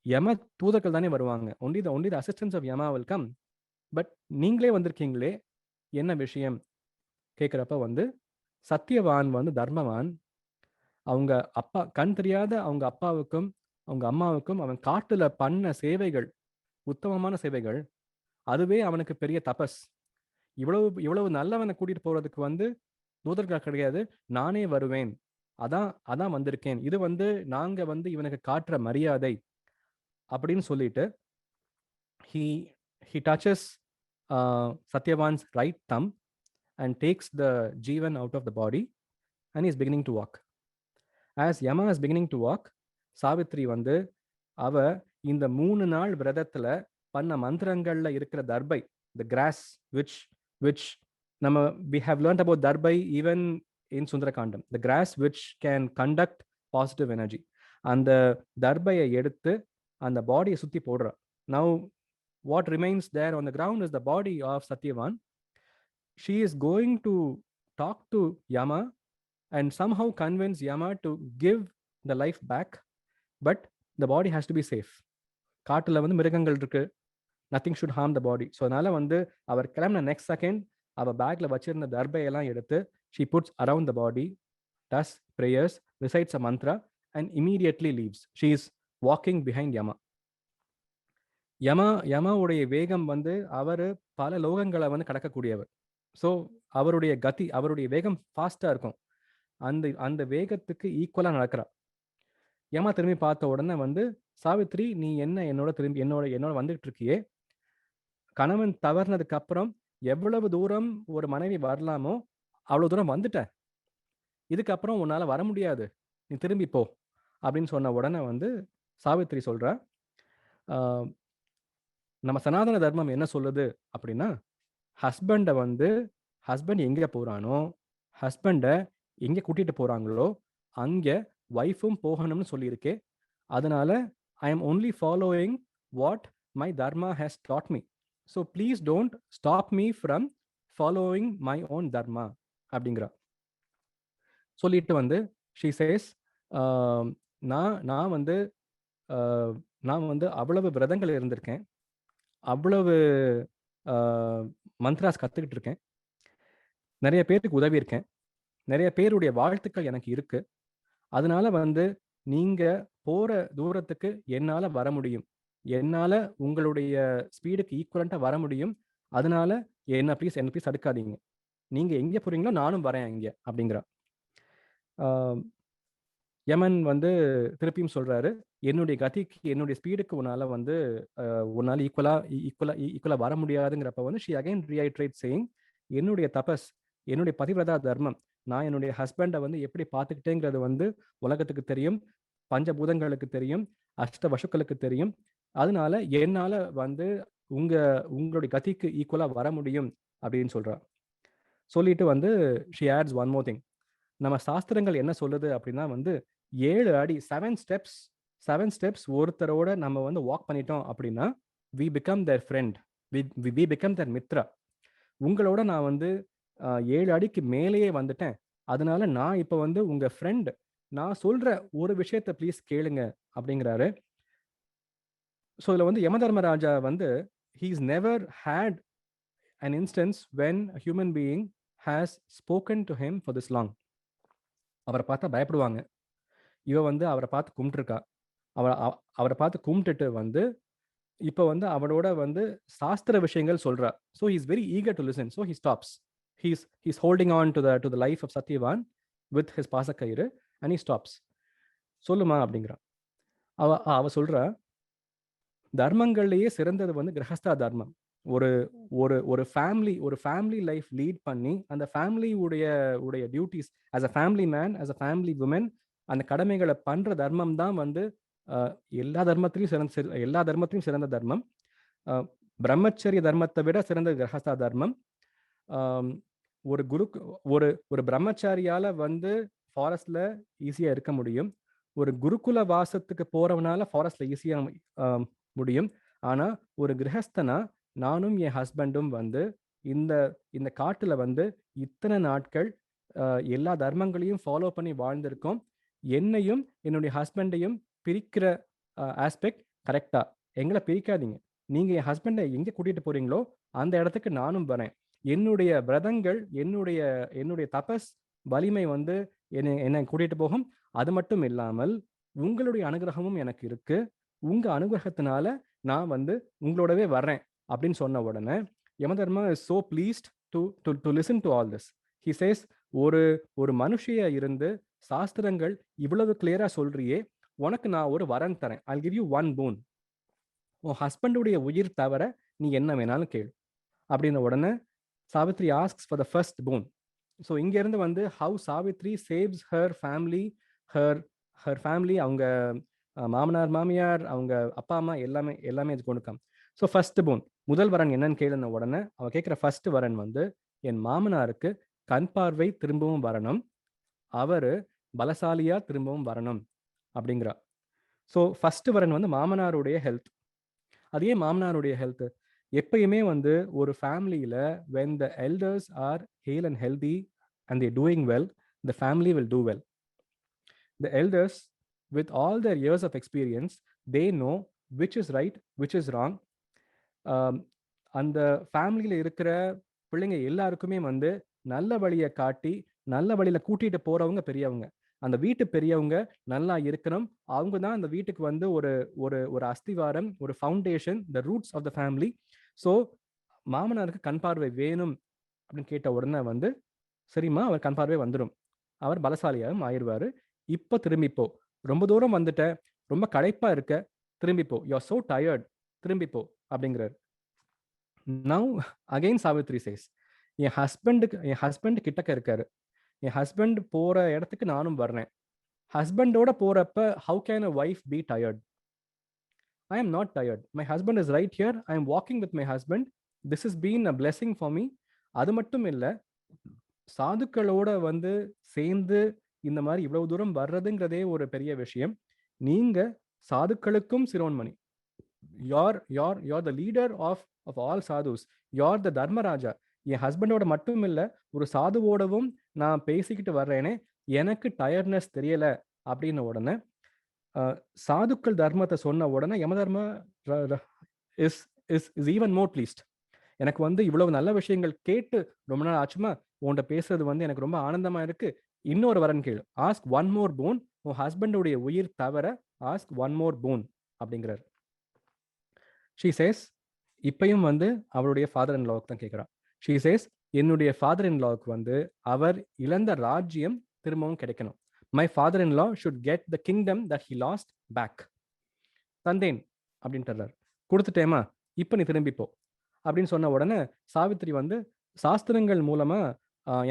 S1: யம தூதர்கள் தானே வருவாங்க. Only the assistance of Yama will come. But நீங்களே வந்திருக்கீங்களே, என்ன விஷயம் கேட்குறப்ப வந்து சத்தியவான் வந்து தர்மவான், அவங்க அப்பா கண் தெரியாத அவங்க அப்பாவுக்கும் அவங்க அம்மாவுக்கும் அவன் காட்டுல பண்ண சேவைகள், உத்தமமான சேவைகள், அதுவே அவனுக்கு பெரிய தபஸ். இவ்வளவு இவ்வளவு நல்லவனை கூட்டிட்டு போறதுக்கு வந்து தூதர்கள் கிடையாது, நானே வருவேன், அதான் அதான் வந்திருக்கேன், இது வந்து நாங்க வந்து இவனுக்கு காட்டுற மரியாதை அப்படின்னு சொல்லிட்டு he he touches Satyavan's right thumb and takes the Jeevan out of the body, and he is beginning to walk. As Yama is beginning to walk, Savitri வந்து அவ இந்த 3 நாள் விரதத்துல பண்ண மந்திரங்கள்ல இருக்கிற தர்பை, the grass which நம்ம we have learned about தர்பை even in Sundarakandam, the grass which can conduct positive energy, அந்த தர்பையை எடுத்து அந்த பாடியை சுத்தி போடுறா. Now what remains there on the ground is the body of Satyavan. She is going to talk to Yama and somehow convince Yama to give the life back, but the body has to be safe. காட்டுல வந்து மிருகங்கள் இருக்கு, nothing should harm the body. So அதனால வந்து அவர் கிளம்பின நெக்ஸ்ட் செகண்ட் அவள் பேக்ல வச்சிருந்த தர்பையெல்லாம் எடுத்து she puts around the body, does prayers, recites a mantra and immediately leaves. She is walking behind Yama. யமாவுடைய வேகம் வந்து அவர் பல லோகங்களை வந்து கடக்கக்கூடியவர். ஸோ அவருடைய கதி, அவருடைய வேகம் ஃபாஸ்டா இருக்கும். அந்த அந்த வேகத்துக்கு ஈக்குவலா நடக்கிறா. யமா திரும்பி பார்த்த உடனே வந்து, சாவித்ரி நீ என்ன என்னோட திரும்பி என்னோட வந்துட்டு இருக்கியே, கணவன் தவறுனதுக்கு அப்புறம் எவ்வளவு தூரம் ஒரு மனைவி வரலாமோ அவ்வளவு தூரம் வந்துட்ட, இதுக்கப்புறம் உன்னால வர முடியாது, நீ திரும்பி போ அப்படின்னு சொன்ன உடனே வந்து சாவித்ரி சொல்றா, நம்ம சனாதன தர்மம் என்ன சொல்லுது அப்படின்னா, ஹஸ்பண்ட் எங்க போறானோ, ஹஸ்பண்டை எங்க கூட்டிட்டு போறாங்களோ அங்க ஒய்ஃபும் போகணும்னு சொல்லியிருக்கே. அதனால I am only following what my dharma has taught me. So please don't stop me from following my own dharma அப்படிங்கிறா. சொல்லிட்டு வந்து ஷீ சேஸ், நான் வந்து அவ்வளவு விரதங்கள் இருந்திருக்கேன், அவ்வளவு மந்த்ராஸ் கற்றுக்கிட்டு இருக்கேன், நிறைய பேருக்கு உதவி இருக்கேன், நிறைய பேருடைய வாழ்த்துக்கள் எனக்கு இருக்கு. அதனால வந்து நீங்க போற தூரத்துக்கு என்னால வர முடியும், என்னால உங்களுடைய ஸ்பீடுக்கு ஈக்குவலண்டா வர முடியும். அதனால என்ன ப்ளீஸ் தடுக்காதீங்க, நீங்க எங்க போறீங்களோ நானும் வரேன் இங்க அப்படிங்கிறா. யமன் வந்து திருப்பியும் சொல்றாரு, என்னுடைய கதிக்கு என்னுடைய ஸ்பீடுக்கு உன்னால ஈக்குவலா வர முடியாதுங்கிறப்ப வந்து ஷி அகைன் ரீஐட்ரேட் சேயிங், என்னுடைய தபஸ், என்னுடைய பதிவிரதா தர்மம், நான் என்னுடைய ஹஸ்பண்டை வந்து எப்படி பார்த்துக்கிட்டேங்கிறது வந்து உலகத்துக்கு தெரியும், பஞ்சபூதங்களுக்கு தெரியும், அஷ்ட வசுக்களுக்கு தெரியும். அதனால என்னால வந்து உங்களுடைய கதிக்கு ஈக்குவலா வர முடியும் அப்படின்னு சொல்றா. சொல்லிட்டு வந்து she adds one more thing. நம்ம சாஸ்திரங்கள் என்ன சொல்லுது அப்படின்னா வந்து 7 அடி 7 ஸ்டெப்ஸ் ஒருத்தரோட நம்ம வந்து வாக் பண்ணிட்டோம் அப்படின்னா we become their friend, we become their mitra. உங்களோட நான் வந்து 7 அடிக்கு மேலேயே வந்துட்டேன், அதனால நான் இப்போ வந்து உங்க ஃப்ரெண்ட், நான் சொல்ற ஒரு விஷயத்தை ப்ளீஸ் கேளுங்க அப்படிங்கிறாரு. ஸோ இதில் வந்து யமதர்மராஜா வந்து he's never had an instance when a human being has spoken to him for this long. அவரை பார்த்தா பயப்படுவாங்க. இவ வந்து அவரை பார்த்து கும்பிட்டுருக்கா. அவரை பார்த்து கும்பிட்டுட்டு வந்து இப்போ வந்து அவளோட வந்து சாஸ்திர விஷயங்கள் சொல்றா. So he is very eager to listen. So he stops. He's holding on to the life of Satyavan with his பாசக்கயிறு அண்ட் ஹி ஸ்டாப்ஸ். சொல்லுமா அப்படிங்கிறா. அவ சொல்றா, தர்மங்கள்லயே சிறந்தது வந்து கிரகஸ்தா தர்மம். ஒரு ஒரு ஒரு ஃபேமிலி லைஃப் லீட் பண்ணி அந்த ஃபேமிலி உடைய duties as a family man, as a family woman, அந்த கடமைகளை பண்ற தர்மம் தான் வந்து எல்லா தர்மத்திலும் சிறந்த தர்மம். பிரம்மச்சரிய தர்மத்தை விட சிறந்த கிரகஸ்தா தர்மம். ஆம், ஒரு குரு ஒரு ஒரு பிரம்மச்சாரியால வந்து ஃபாரஸ்ட்ல ஈஸியா இருக்க முடியும். ஒரு குருகுல வாசத்துக்கு போறவனால ஃபாரஸ்ட்ல ஈஸியா முடியும். ஆனா ஒரு கிரகஸ்தனா நானும் என் ஹஸ்பண்டும் வந்து இந்த இந்த காட்டுல வந்து இத்தனை நாட்கள் எல்லா தர்மங்களையும் ஃபாலோ பண்ணி வாழ்ந்திருக்கோம். என்னையும் என்னுடைய ஹஸ்பண்டையும் பிரிக்கிற ஆஸ்பெக்ட் கரெக்டா? எங்களை பிரிக்காதீங்க. நீங்க என் ஹஸ்பண்டை எங்க கூட்டிட்டு போறீங்களோ அந்த இடத்துக்கு நானும் வரேன். என்னுடைய விரதங்கள், என்னுடைய என்னுடைய தபஸ் வலிமை வந்து என்னை கூட்டிட்டு போகும். அது மட்டும் இல்லாமல் உங்களுடைய அனுகிரகமும் எனக்கு இருக்கு. உங்க அனுகிரகத்தினால நான் வந்து உங்களோடவே வர்றேன் அப்படின்னு சொன்ன உடனே Yamadharma is so pleased to listen to all this. He says, ஒரு ஒரு மனுஷிய இருந்து சாஸ்திரங்கள் இவ்வளவு கிளியரா சொல்றியே, உனக்கு நான் ஒரு வரன் தரேன். I give you one phone. உன் ஹஸ்பண்டுடைய உயிர் தவிர நீ என்ன வேணாலும் கேளு அப்படின்ன உடனே Savitri asks for the first phone. So இங்கேருந்து வந்து how Savitri saves her family, her her family, அவங்க மாமனார் மாமியார், அவங்க அப்பா அம்மா எல்லாமே எல்லாமே இது கொண்டு கம். ஸோ ஃபர்ஸ்ட் போன், முதல் வரன் என்னன்னு கேளுன உடனே அவ கேட்குற ஃபர்ஸ்ட் வரன் வந்து, என் மாமனாருக்கு கண் பார்வை திரும்பவும் வரணும், அவரு பலசாலியா திரும்பவும் வரணும் அப்படிங்கிறா. ஸோ ஃபர்ஸ்ட் வரன் வந்து மாமனாருடைய ஹெல்த். அதே மாமனாருடைய ஹெல்த் எப்பயுமே வந்து ஒரு ஃபேமிலியில when the elders are hale and healthy and they're doing well, the family will do well. The elders, with all their years of experience, they know which is right, which is wrong. அந்த ஃபேமிலியில இருக்கிற பிள்ளைங்க எல்லாருக்குமே வந்து நல்ல வழியை காட்டி நல்ல வழியில கூட்டிட்டு போறவங்க பெரியவங்க. அந்த வீட்டு பெரியவங்க நல்லா இருக்கணும். அவங்க தான் அந்த வீட்டுக்கு வந்து ஒரு ஒரு ஒரு அஸ்திவாரம், ஒரு foundation, the roots of the family. So மாமனாருக்கு கண் பார்வை வேணும் அப்படின்னு கேட்ட உடனே வந்து, சரிம்மா அவர் கண் பார்வை வந்துடும், அவர் பலசாலியாகவும் ஆயிடுவாரு. இப்போ திரும்பிப்போ, ரொம்ப தூரம் வந்துட்ட, ரொம்ப களைப்பா இருக்க, திரும்பிப்போ, யூ ஆர் சோ டயர்ட், திரும்பிப்போ அப்படிங்கிறார். நவ் அகைன் சாவித்ரி சேஸ், என் ஹஸ்பண்ட் கிட்டக்க இருக்காரு, என் ஹஸ்பண்ட் போற இடத்துக்கு நானும் வர்றேன். ஹஸ்பண்டோட போறப்ப how can a wife B tired? I am not tired. My husband is right here. I am walking with my husband. This is been a blessing for me. அது மட்டும் இல்லை, சாதுக்களோட வந்து சேர்ந்து இந்த மாதிரி இவ்வளவு தூரம் வர்றதுங்கிறதே ஒரு பெரிய விஷயம். நீங்க சாதுக்களுக்கும் Shiromani. you're the leader of all sadhus. you're the Dharmaraja. என் ஹஸ்பண்டோட மட்டும் இல்ல, ஒரு சாதுவோடவும் நான் பேசிக்கிட்டு வர்றேனே, எனக்கு டயர்ட்னஸ் தெரியல அப்படின்ன உடனே சாதுக்கள் தர்மத்தை சொன்ன உடனே Yamadharma is is is even more pleased. எனக்கு வந்து இவ்வளவு நல்ல விஷயங்கள் கேட்டு ரொம்ப நாள் ஆச்சுமா, உன்கிட்ட பேசுறது வந்து எனக்கு ரொம்ப ஆனந்தமா இருக்கு. இன்னொரு வரன் கேளு, ஆஸ்க் ஒன் மோர் போன். உன் ஹஸ்பண்டுடைய உயிர் தவிர ஆஸ்க் ஒன் மோர் போன் அப்படிங்கிறார். ஷீ சேஸ், இப்பயும் வந்து அவருடைய ஃபாதர் இன் லாவுக்கு தான் கேட்குறான். ஷீ சேஸ், என்னுடைய ஃபாதர் இன் லாவுக்கு வந்து அவர் இழந்த ராஜ்யம் திரும்பவும் கிடைக்கணும். My father in law should get the kingdom that he lost back. தந்தேன் அப்படின்ட்டு கொடுத்துட்டேமா, இப்போ நீ திரும்பிப்போ அப்படின்னு சொன்ன உடனே சாவித்ரி வந்து, சாஸ்திரங்கள் மூலமா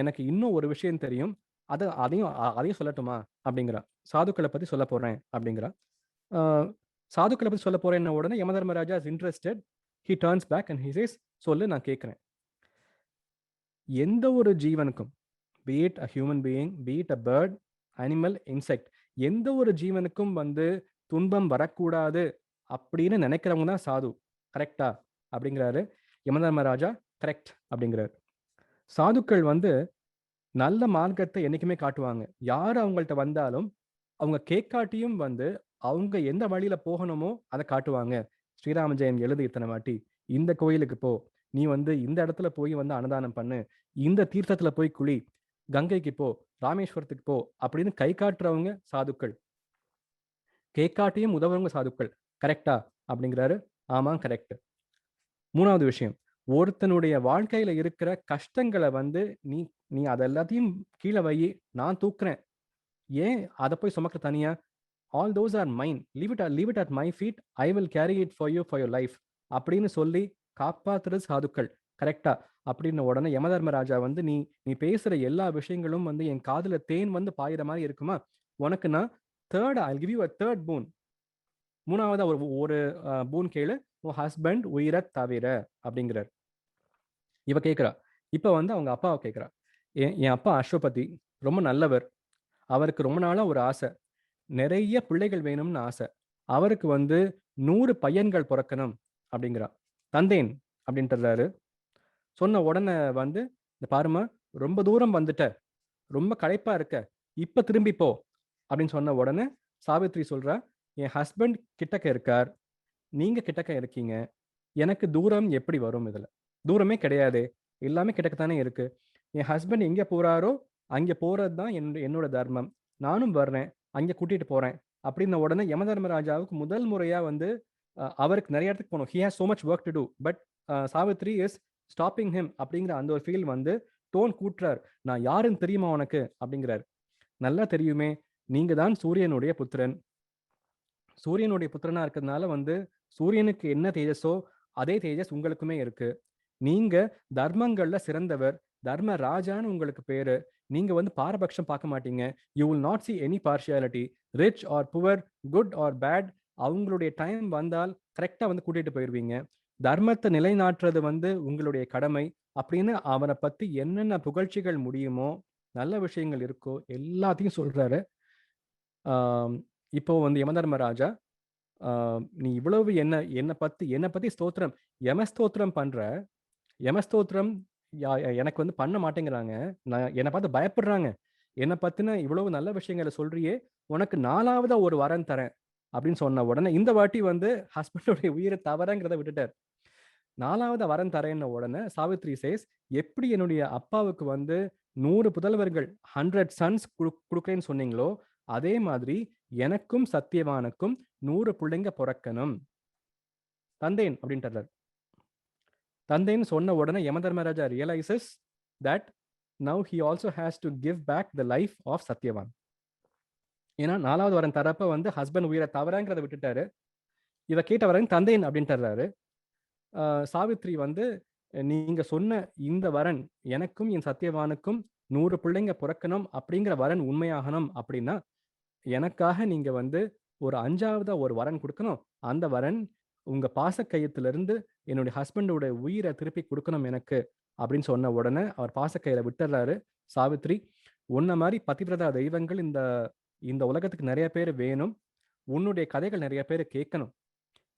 S1: எனக்கு இன்னும் ஒரு விஷயம் தெரியும், அதையும் சொல்லட்டுமா அப்படிங்கிறா. சாதுக்களை பத்தி சொல்ல போறேன் அப்படிங்கிறா. சாதுக்களை பத்தி சொல்ல போறேன்ன உடனே Yamadharmaraja is interested. He turns back and he says, சொல்லு நான் கேட்கிறேன். எந்த ஒரு ஜீவனுக்கும், be it a human being, be it a bird, animal, insect, எந்த ஒரு ஜீவனுக்கும் வந்து துன்பம் வரக்கூடாது அப்படின்னு நினைக்கிறவங்க தான் சாது. கரெக்டா அப்படிங்கிறாரு யமதர்மராஜா. கரெக்ட் அப்படிங்கிறாரு. சாதுக்கள் வந்து நல்ல மார்க்கத்தை என்னைக்குமே காட்டுவாங்க. யார் அவங்கள்ட்ட வந்தாலும் அவங்க கேட்காட்டியும் வந்து அவங்க எந்த வழியில போகணுமோ அதை காட்டுவாங்க. ஸ்ரீராம ஜெயம் எழுது இத்தனை வாட்டி, இந்த கோயிலுக்கு போ, நீ வந்து இந்த இடத்துல போய் வந்து அன்னதானம் பண்ணு, இந்த தீர்த்தத்துல போய் குளி, கங்கைக்கு போ, ராமேஸ்வரத்துக்கு போ அப்படின்னு கை காட்டுறவங்க சாதுக்கள். கேட்காட்டியும் உதவுறவங்க சாதுக்கள். கரெக்டா அப்படிங்கிறாரு. ஆமா, கரெக்ட். 3வது விஷயம், ஒருத்தனுடைய வாழ்க்கையில இருக்கிற கஷ்டங்கள வந்து நீ நீ அத எல்லாத்தையும் கீழ வையி, நான் தூக்குறேன். ஏன் அத போய் சுமக்க தனியா? All those are mine. Leave it at my feet. I will carry it for you for your life. அப்படின்னு சொல்லி காப்பாத்துறது சாதுக்கள். கரெக்ட்டா? அப்படின்ன உடனே யமதர்மராஜா வந்து, நீ நீ பேசுற எல்லா விஷயங்களும் வந்து என் காதுல தேன் வந்து பாயிற மாரி இருக்குமா? உனக்கு நான் ஐ வில் கிவ் யூ அ 3 பூன். 3வதா ஒரு ஒரு பூன் கேளு. உன் ஹஸ்பண்ட் உயிரத் தவிர அப்படிங்கிறார். இவ கேட்கிறா. இப்ப வந்து அவங்க அப்பாவ கேட்கிறா. என் என் அப்பா அஷ்வபதி ரொம்ப நல்லவர். அவருக்கு ரொம்ப நாளா ஒரு ஆசை. நெறைய பிள்ளைகள் வேணும்னு ஆசை. அவருக்கு வந்து 100 பையன்கள் பொறக்கணும் அப்படிங்கிறா. தந்தேன் அப்படின்றாரு. சொன்ன உடனே வந்து, "இந்த பாரும்மா, ரொம்ப தூரம் வந்துட்ட. ரொம்ப களைப்பா இருக்க. இப்ப திரும்பி போ." அப்படின்னு சொன்ன உடனே சாவித்திரி சொல்றா, "என் ஹஸ்பண்ட் கிட்டக்க இருக்கார். நீங்க கிட்டக்க இருக்கீங்க. எனக்கு தூரம் எப்படி வரும் இதுல? தூரமே கிடையாதே. எல்லாமே கிட்டக்க தானே இருக்கு. என் ஹஸ்பண்ட் எங்க போறாரோ, அங்க போறது தான் என்னோட தர்மம். நானும் வர்றேன். அங்க கூட்டிட்டு போறேன்." அப்படின்ன உடனே யமதர்மராஜாவுக்கு முதல் முறையா வந்து அவருக்கு நெறைய இடத்துக்கு போணும். He has so much work to do. But Savitri is stopping him அப்படிங்கிற அந்த ஒரு ஃபீல் வந்து டோன் கூட்டுறார். "நான் யாருன்னு தெரியுமா உனக்கு?" அப்படிங்கிறார். "நல்லா தெரியுமே. நீங்க தான் சூரியனுடைய புத்திரன். சூரியனுடைய புத்திரனா இருக்கிறதுனால வந்து சூரியனுக்கு என்ன தேஜஸோ, அதே தேஜஸ் உங்களுக்குமே இருக்கு. நீங்க தர்மங்கள்ல சிறந்தவர். தர்ம ராஜான்னு உங்களுக்கு பேரு. நீங்க வந்து பாரபட்சம் பார்க்க மாட்டீங்க. You will not see any partiality. Rich or poor, good or bad, அவங்களுடைய டைம் வந்தால் கரெக்ட்டா வந்து கூட்டிட்டு போயிருவீங்க. தர்மத்த நிலைநாட்டுறது வந்து உங்களுடைய கடமை." அப்படின்னு அவர பத்தி என்னென்ன புகழ்ச்சிகள் முடியுமோ, நல்ல விஷயங்கள் இருக்கோ எல்லாத்தையும் சொல்றாரு. ஆம், இப்போ வந்து யமதர்மராஜா, ஆ, "நீ இவ்வளவு என்ன பத்தி ஸ்தோத்திரம் யமஸ்தோத்திரம் பண்ற. யமஸ்தோத்திரம் யா எனக்கு வந்து பண்ண மாட்டேங்கிறாங்க. என்ன பார்த்து பயப்படுறாங்க. என்ன பத்தின இவ்வளவு நல்ல விஷயங்கள சொல்றியே, உனக்கு 4வதா ஒரு வரம் தரேன்." அப்படின்னு சொன்ன உடனே, இந்த வாட்டி வந்து ஹஸ்பண்டோட உயிர தவறங்கிறத விட்டுட்டார். 4வதா வரம் தரேன்ன உடனே சாவித்ரி சேஸ், "எப்படி என்னுடைய அப்பாவுக்கு வந்து 100 புதல்வர்கள், 100 சன்ஸ் குடுக்குறேன்னு சொன்னீங்களோ, அதே மாதிரி எனக்கும் சத்தியவானுக்கும் 100 புள்ளைங்க பொறக்கணும். தந்தேன்." அப்படின்ட்டார். தந்தைன்னு சொன்ன உடனே Yamadharmaraja realises that now he also has to give back the life of Satyavan. ஏன்னா 4வது வரம் தரப்ப வந்து ஹஸ்பண்ட் உயிரை தவறங்கிறத விட்டுட்டாரு. இத கேட்ட வரன் தந்தைன் அப்படின்ட்டாரு. சாவித்ரி வந்து, "நீங்க சொன்ன இந்த வரன் எனக்கும் என் சத்யவானுக்கும் 100 பிள்ளைங்க பொறக்கணும் அப்படிங்கிற வரன் உண்மையாகணும் அப்படின்னா, எனக்காக நீங்க வந்து ஒரு 5வதா ஒரு வரன் குடுக்கணும். அந்த வரன் உங்க பாசக்கயித்திலிருந்து என்னுடைய ஹஸ்பண்டோட உயிர திருப்பி குடுக்கணும் எனக்கு." அப்படின்னு சொன்ன உடனே அவர் பாசக்கயிற விட்டுர்றாரு. சாவித்ரி, "உன்ன மாரி பதிவிரதா தெய்வங்கள் இந்த இந்த உலகத்துக்கு நெறைய பேரு வேணும். உன்னுடைய கதைகள் நெறைய பேரு கேட்கணும்.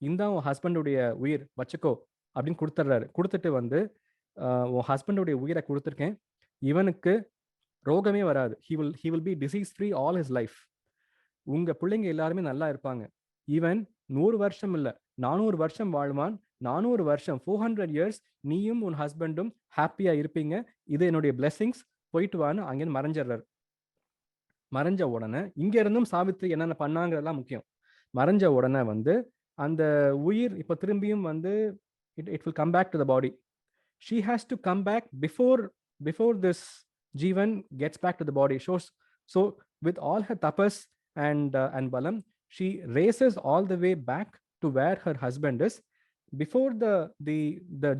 S1: இந்தா உன் ஹஸ்பண்டுடைய உயிர் வச்சுக்கோ." அப்படின்னு குடுத்துர்றாரு. குடுத்துட்டு வந்து, உன் ஹஸ்பண்டுடைய உயிர குடுத்துருக்கேன். இவனுக்கு ரோகமே வராது. He will be disease free all his life. உங்க பிள்ளைங்க எல்லாருமே நல்லா இருப்பாங்க. ஈவன் 100 வருஷம் இல்ல, 400 வருஷம் வாழ்வான். 400 வருஷம் 400 இயர்ஸ் நீயும் உன் ஹஸ்பண்டும் ஹேப்பியா இருப்பீங்க. இது என்னுடைய பிளெஸிங்ஸ். போயிட்டு வான்னு அங்கேருந்து மறைஞ்சிடுறாரு. மறைஞ்ச உடனே இங்க இருந்தும் சாவித்ரி என்னென்ன பண்ணாங்கிறதெல்லாம் முக்கியம். மறைஞ்ச உடனே வந்து அந்த உயிர் இப்ப திரும்பியும் வந்து it will come back to the body. She has to come back before this Jeevan gets back to the body. So with all her tapas and balam, she races all the way back to where her husband is. Before the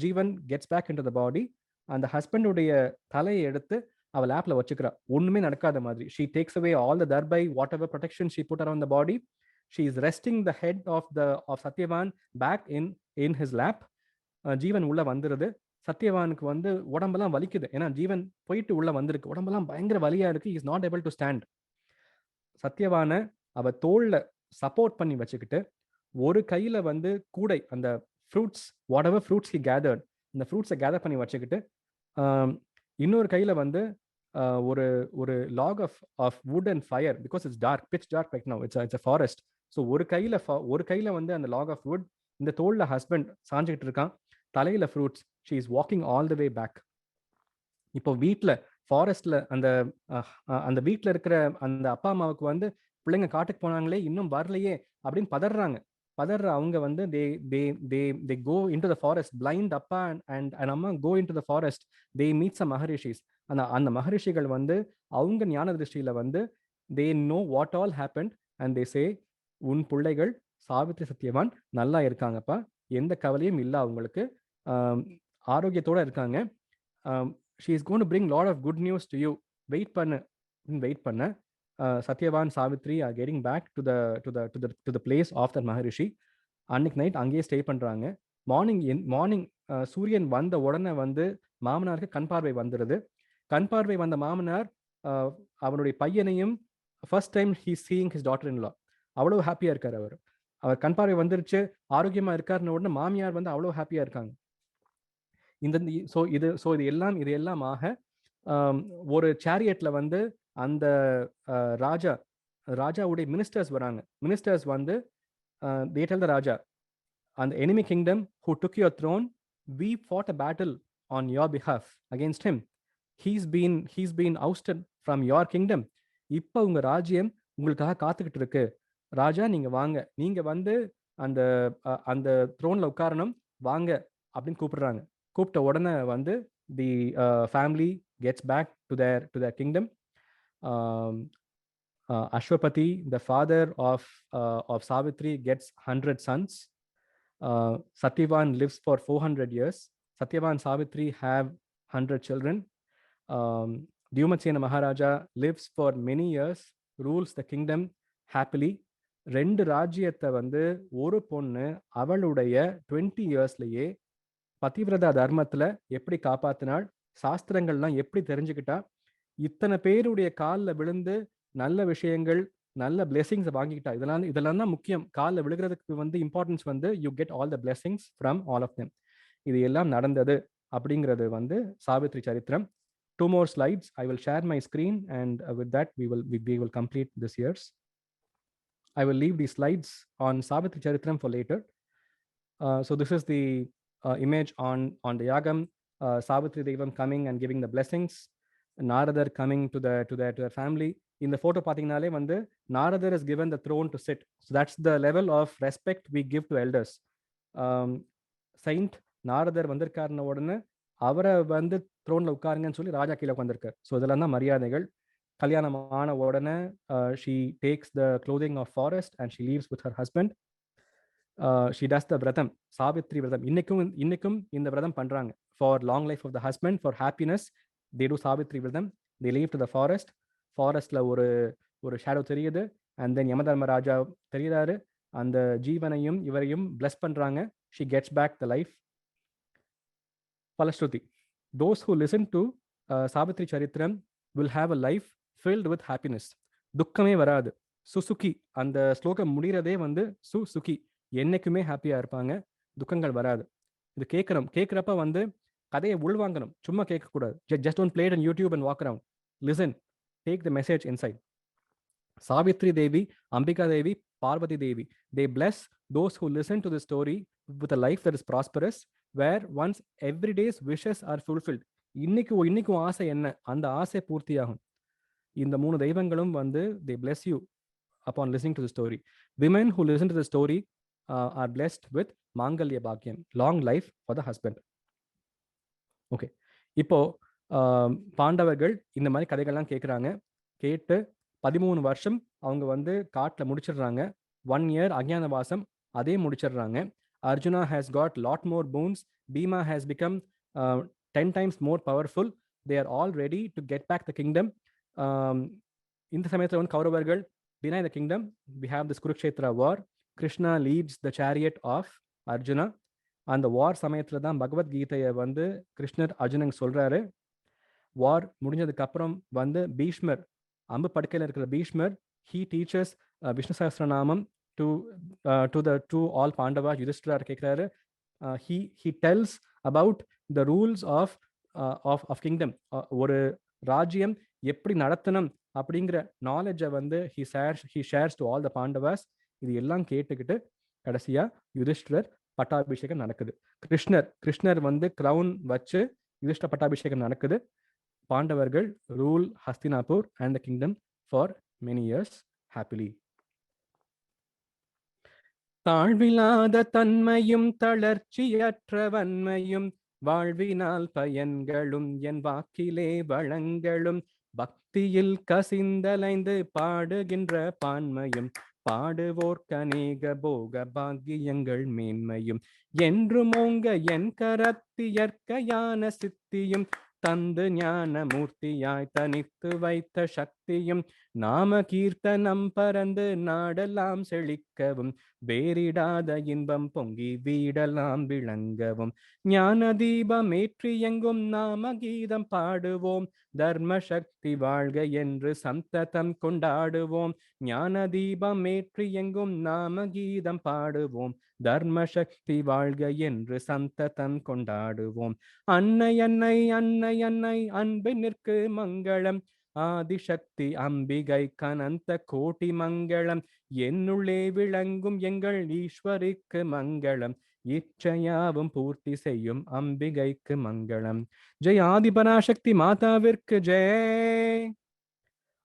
S1: Jeevan gets back into the body, and the husband உடைய தலையை எடுத்து அவ லேப்ல வச்சுக்கிறா. ஒண்ணுமே நடக்காத மாதிரி. She takes away all the thereby whatever protection she put around the body. She is resting the head of Satyavan back in his lap. ஜீவன் உள்ள வந்துருது. சத்யவானுக்கு வந்து உடம்பெல்லாம் வலிக்குது. ஏன்னா ஜீவன் போயிட்டு உள்ள வந்திருக்கு. உடம்பெல்லாம் பயங்கர வலியா இருக்கு. Is not able to stand. சத்யவான அவ தோள்ல சப்போர்ட் பண்ணி வச்சுக்கிட்டு, ஒரு கையில வந்து கூடை, அந்த fruits, what ever fruits he gathered, அந்த ஃப்ரூட்ஸை கேதர் பண்ணி வச்சுக்கிட்டு, இன்னொரு கையில வந்து ஒரு ஒரு log of wood and fire, because it's dark, pitch dark right now, it's a forest. So ஒரு கையில வந்து அந்த லாக் ஆஃப் வுட், இந்த தோல்ல ஹஸ்பண்ட் சாஞ்சுக்கிட்டு இருக்கான், தலையில fruits. She is walking all the way back. இப்போ வீட்டில் ஃபாரஸ்ட்ல அந்த வீட்டில் இருக்கிற அந்த அப்பா அம்மாவுக்கு வந்து பிள்ளைங்க காட்டுக்கு போனாங்களே இன்னும் வரலையே அப்படின்னு பதறாங்க. பதற அவங்க வந்து they go into the forest. blind அப்பா and அம்மா go into the forest. they meet some maharishis. அந்த மகரிஷிகள் வந்து அவங்க ஞான திருஷ்டியில வந்து they know what all happened and they say, உன் பிள்ளைகள் சாவித்ரி சத்யவான் நல்லா இருக்காங்கப்பா, எந்த கவலையும் இல்லை அவங்களுக்கு, ஆரோக்கியத்தோட இருக்காங்க, she is going to bring lot of good news to you. Wait பண்ண Satyavan Savitri are getting back to the place of the மகரிஷி. அன்னைக்கு நைட் அங்கேயே ஸ்டே பண்றாங்க. மார்னிங் சூரியன் வந்த உடனே வந்து மாமனாருக்கு கண் பார்வை வந்துடுது. கண் பார்வை வந்த மாமனார் அவனுடைய பையனையும் first time he seeing his daughter in law, அவ்வளோ ஹாப்பியா இருக்காரு. அவர் கண் பார்வை வந்துருச்சு, ஆரோக்கியமா இருக்காருன்னு உடனே மாமியார் வந்து அவ்வளோ ஹாப்பியா இருக்காங்க. இது எல்லாம் ஆக ஒரு சேரியட்ல வந்து அந்த ராஜாவுடைய மினிஸ்டர்ஸ் வராங்க. மினிஸ்டர்ஸ் வந்து they tell the ராஜா, அந்த enemy kingdom who took your throne, we fought a battle on your behalf against him. he's been ousted from your kingdom. இப்போ உங்க ராஜ்யம் உங்களுக்காக காத்துக்கிட்டு இருக்கு. ராஜா நீங்க வாங்க, நீங்க வந்து அந்த அந்த த்ரோன்ல உட்காரணும் வாங்க அப்படின்னு கூப்பிடுறாங்க. கூப்பிட்ட உடனே வந்து the family gets back to their kingdom. Ashwapati, the father of Savitri, gets 100 sons. Satyavan lives for 400 years. Satyavan Savitri have 100 children. Dyumatsena Maharaja lives for many years, rules the kingdom happily. ரெண்டு ராஜ்யத்தை வந்து ஒரு பொண்ணு அவளுடைய 20 இயர்ஸ்லயே பதிவிரதா தர்மத்துல எப்படி காப்பாத்தினாள், சாஸ்திரங்கள்லாம் எப்படி தெரிஞ்சுக்கிட்டா, இத்தனை பேருடைய காலில் விழுந்து நல்ல விஷயங்கள் நல்ல பிளெஸிங்ஸ் வாங்கிக்கிட்டா. இதெல்லாம் தான் முக்கியம். காலில் விழுகிறதுக்கு வந்து இம்பார்ட்டன்ஸ் வந்து you get all the blessings from all of them. இது எல்லாம் நடந்தது அப்படிங்கிறது வந்து சாவித்ரி சரித்திரம். 2 more slides. I will share my screen and with that we will complete this year's. I will leave these slides on Savitri Charitram for later. So this is the image on the yagam, Savitri Devam coming and giving the blessings, Naradar coming to their family. In the photo பார்த்தீங்கனாலே வந்து Naradar is given the throne to sit. So that's the level of respect we give to elders. Saint Naradar வந்திருக்காருன உடனே அவரை வந்து த்ரோன்ல உட்காருங்கன்னு சொல்லி ராஜா கீழே உட்கார்ந்திருக்கார். ஸோ இதெல்லாம் தான் மரியாதைகள். கல்யாணம் ஆன உடனே she takes the clothing of forest and she leaves with her husband. She does the விரதம், சாவித்ரி விரதம். இன்னைக்கும் இந்த விரதம் பண்றாங்க. For long life of the husband, for happiness, they do Savitri விரதம். They leave to the forest. ஃபாரஸ்ட்ல ஒரு ஷேடோ தெரியுது. அண்ட் தென் யமதர்மராஜா தெரியுறாரு. அந்த ஜீவனையும் இவரையும் பிளஸ் பண்றாங்க. she gets back the life. Palashruti, those who listen to Savitri Charitram will have a life filled with happiness. துக்கமே வராது. சுசுகி, அந்த ஸ்லோகம் முடிகிறதே வந்து சுசுகி, என்னைக்குமே ஹாப்பியா இருப்பாங்க, துக்கங்கள் வராது. இது கேட்கிறப்ப வந்து கதையை உள்வாங்கணும், சும்மா கேட்கக்கூடாது. just don't play it on YouTube and walk around. Listen, take the message inside. Savitri Devi, Ambika Devi, Parvati Devi, they bless those who listen to the story with a life that is prosperous, where one's everyday's wishes are fulfilled. இன்னைக்கு ஆசை என்ன, அந்த ஆசை பூர்த்தியாகும். இந்த 3 தெய்வங்களும் வந்து they bless you upon listening to the story. Women who listen to the story are blessed with Mangalya Bhagyam, long life for the husband. Okay, இப்போ பாண்டவர்கள் இந்த மாதிரி கதைகள்லாம் கேட்குறாங்க. கேட்டு 13 வருஷம் அவங்க வந்து காட்டில் முடிச்சிடுறாங்க. 1 year அஜ்ஞானவாசம் அதே முடிச்சிடுறாங்க. Arjuna has got lot more boons. Bhima has become 10 times more powerful. They are all ready to get back the kingdom. இந்த சமயத்தில் வந்து கௌரவர்கள் deny the kingdom. We have this Kurukshetra war. Krishna leads the chariot of Arjuna. அந்த வார் சமயத்தில் தான் பகவத்கீதையை வந்து கிருஷ்ணர் அர்ஜுனன் சொல்றாரு. வார் முடிஞ்சதுக்கு அப்புறம் வந்து பீஷ்மர், அம்பு படுக்கையில் இருக்கிற பீஷ்மர், he teaches Vishnu Sahasranamam to all Pandavas. யுதிஷ்டிரர் கேட்கிறாரு. he tells about the rules of kingdom. ஒரு ராஜ்யம் எப்படி நடத்தணும் அப்படிங்கிற நாலேஜை வந்து he shares to all the Pandavas. இது எல்லாம் கேட்டுக்கிட்டு கடைசியா யுதிஷ்டிரர் பட்டாபிஷேகம் நடக்குது. கிருஷ்ணர் வந்து கிரவுன் வச்சு யுதிஷ்டிர பட்டாபிஷேகம் நடக்குது. பாண்டவர்கள் rule Hastinapur and the kingdom for many years happily. தாழ்விலாத தன்மையும் தளர்ச்சியற்ற வன்மையும் வாழ்வினால் பயன்களும் என் வாக்கிலே வளங்களும் பக்தியில் கசிந்தலைந்து பாடுகின்ற பான்மையும் பாடுவோர்க் அநேக போக பாக்கியங்கள் மேன்மையும் என்றும் ஓங்க என் கரத்தியற்கையான சித்தியும் தந்து ஞான மூர்த்தியாய் தனித்து வைத்த சக்தியும் நாம கீர்த்தனம் பறந்து நாடெல்லாம் செழிக்கவும் வேறிடாத இன்பம் பொங்கி வீடெல்லாம் விளங்கவும் ஞான தீபம் ஏற்றி எங்கும் நாம கீதம் பாடுவோம் தர்ம சக்தி வாழ்க என்று சந்ததம் கொண்டாடுவோம் ஞான தீபம் ஏற்றி எங்கும் நாம கீதம் பாடுவோம் தர்ம சக்தி வாழ்க என்று சந்ததம் கொண்டாடுவோம் அன்னை அன்னை அன்னை அன்னை அன்பினிற்கு மங்களம் ஆதிசக்தி அம்பிகை கனந்த கோட்டி மங்களம் என்னுள்ளே விளங்கும் எங்கள் ஈஸ்வரிக்கு மங்களம் இச்சையாவும் பூர்த்தி செய்யும் அம்பிகைக்கு மங்களம் Jai Adiparasakthi மாதாவிற்கு Jai.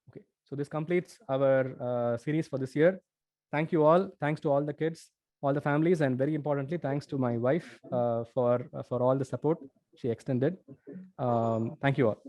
S1: Okay, so this completes our series for this year. Thank you all. Thanks to all the kids, all the families, and very importantly, thanks to my wife for all the support she extended. Thank you all.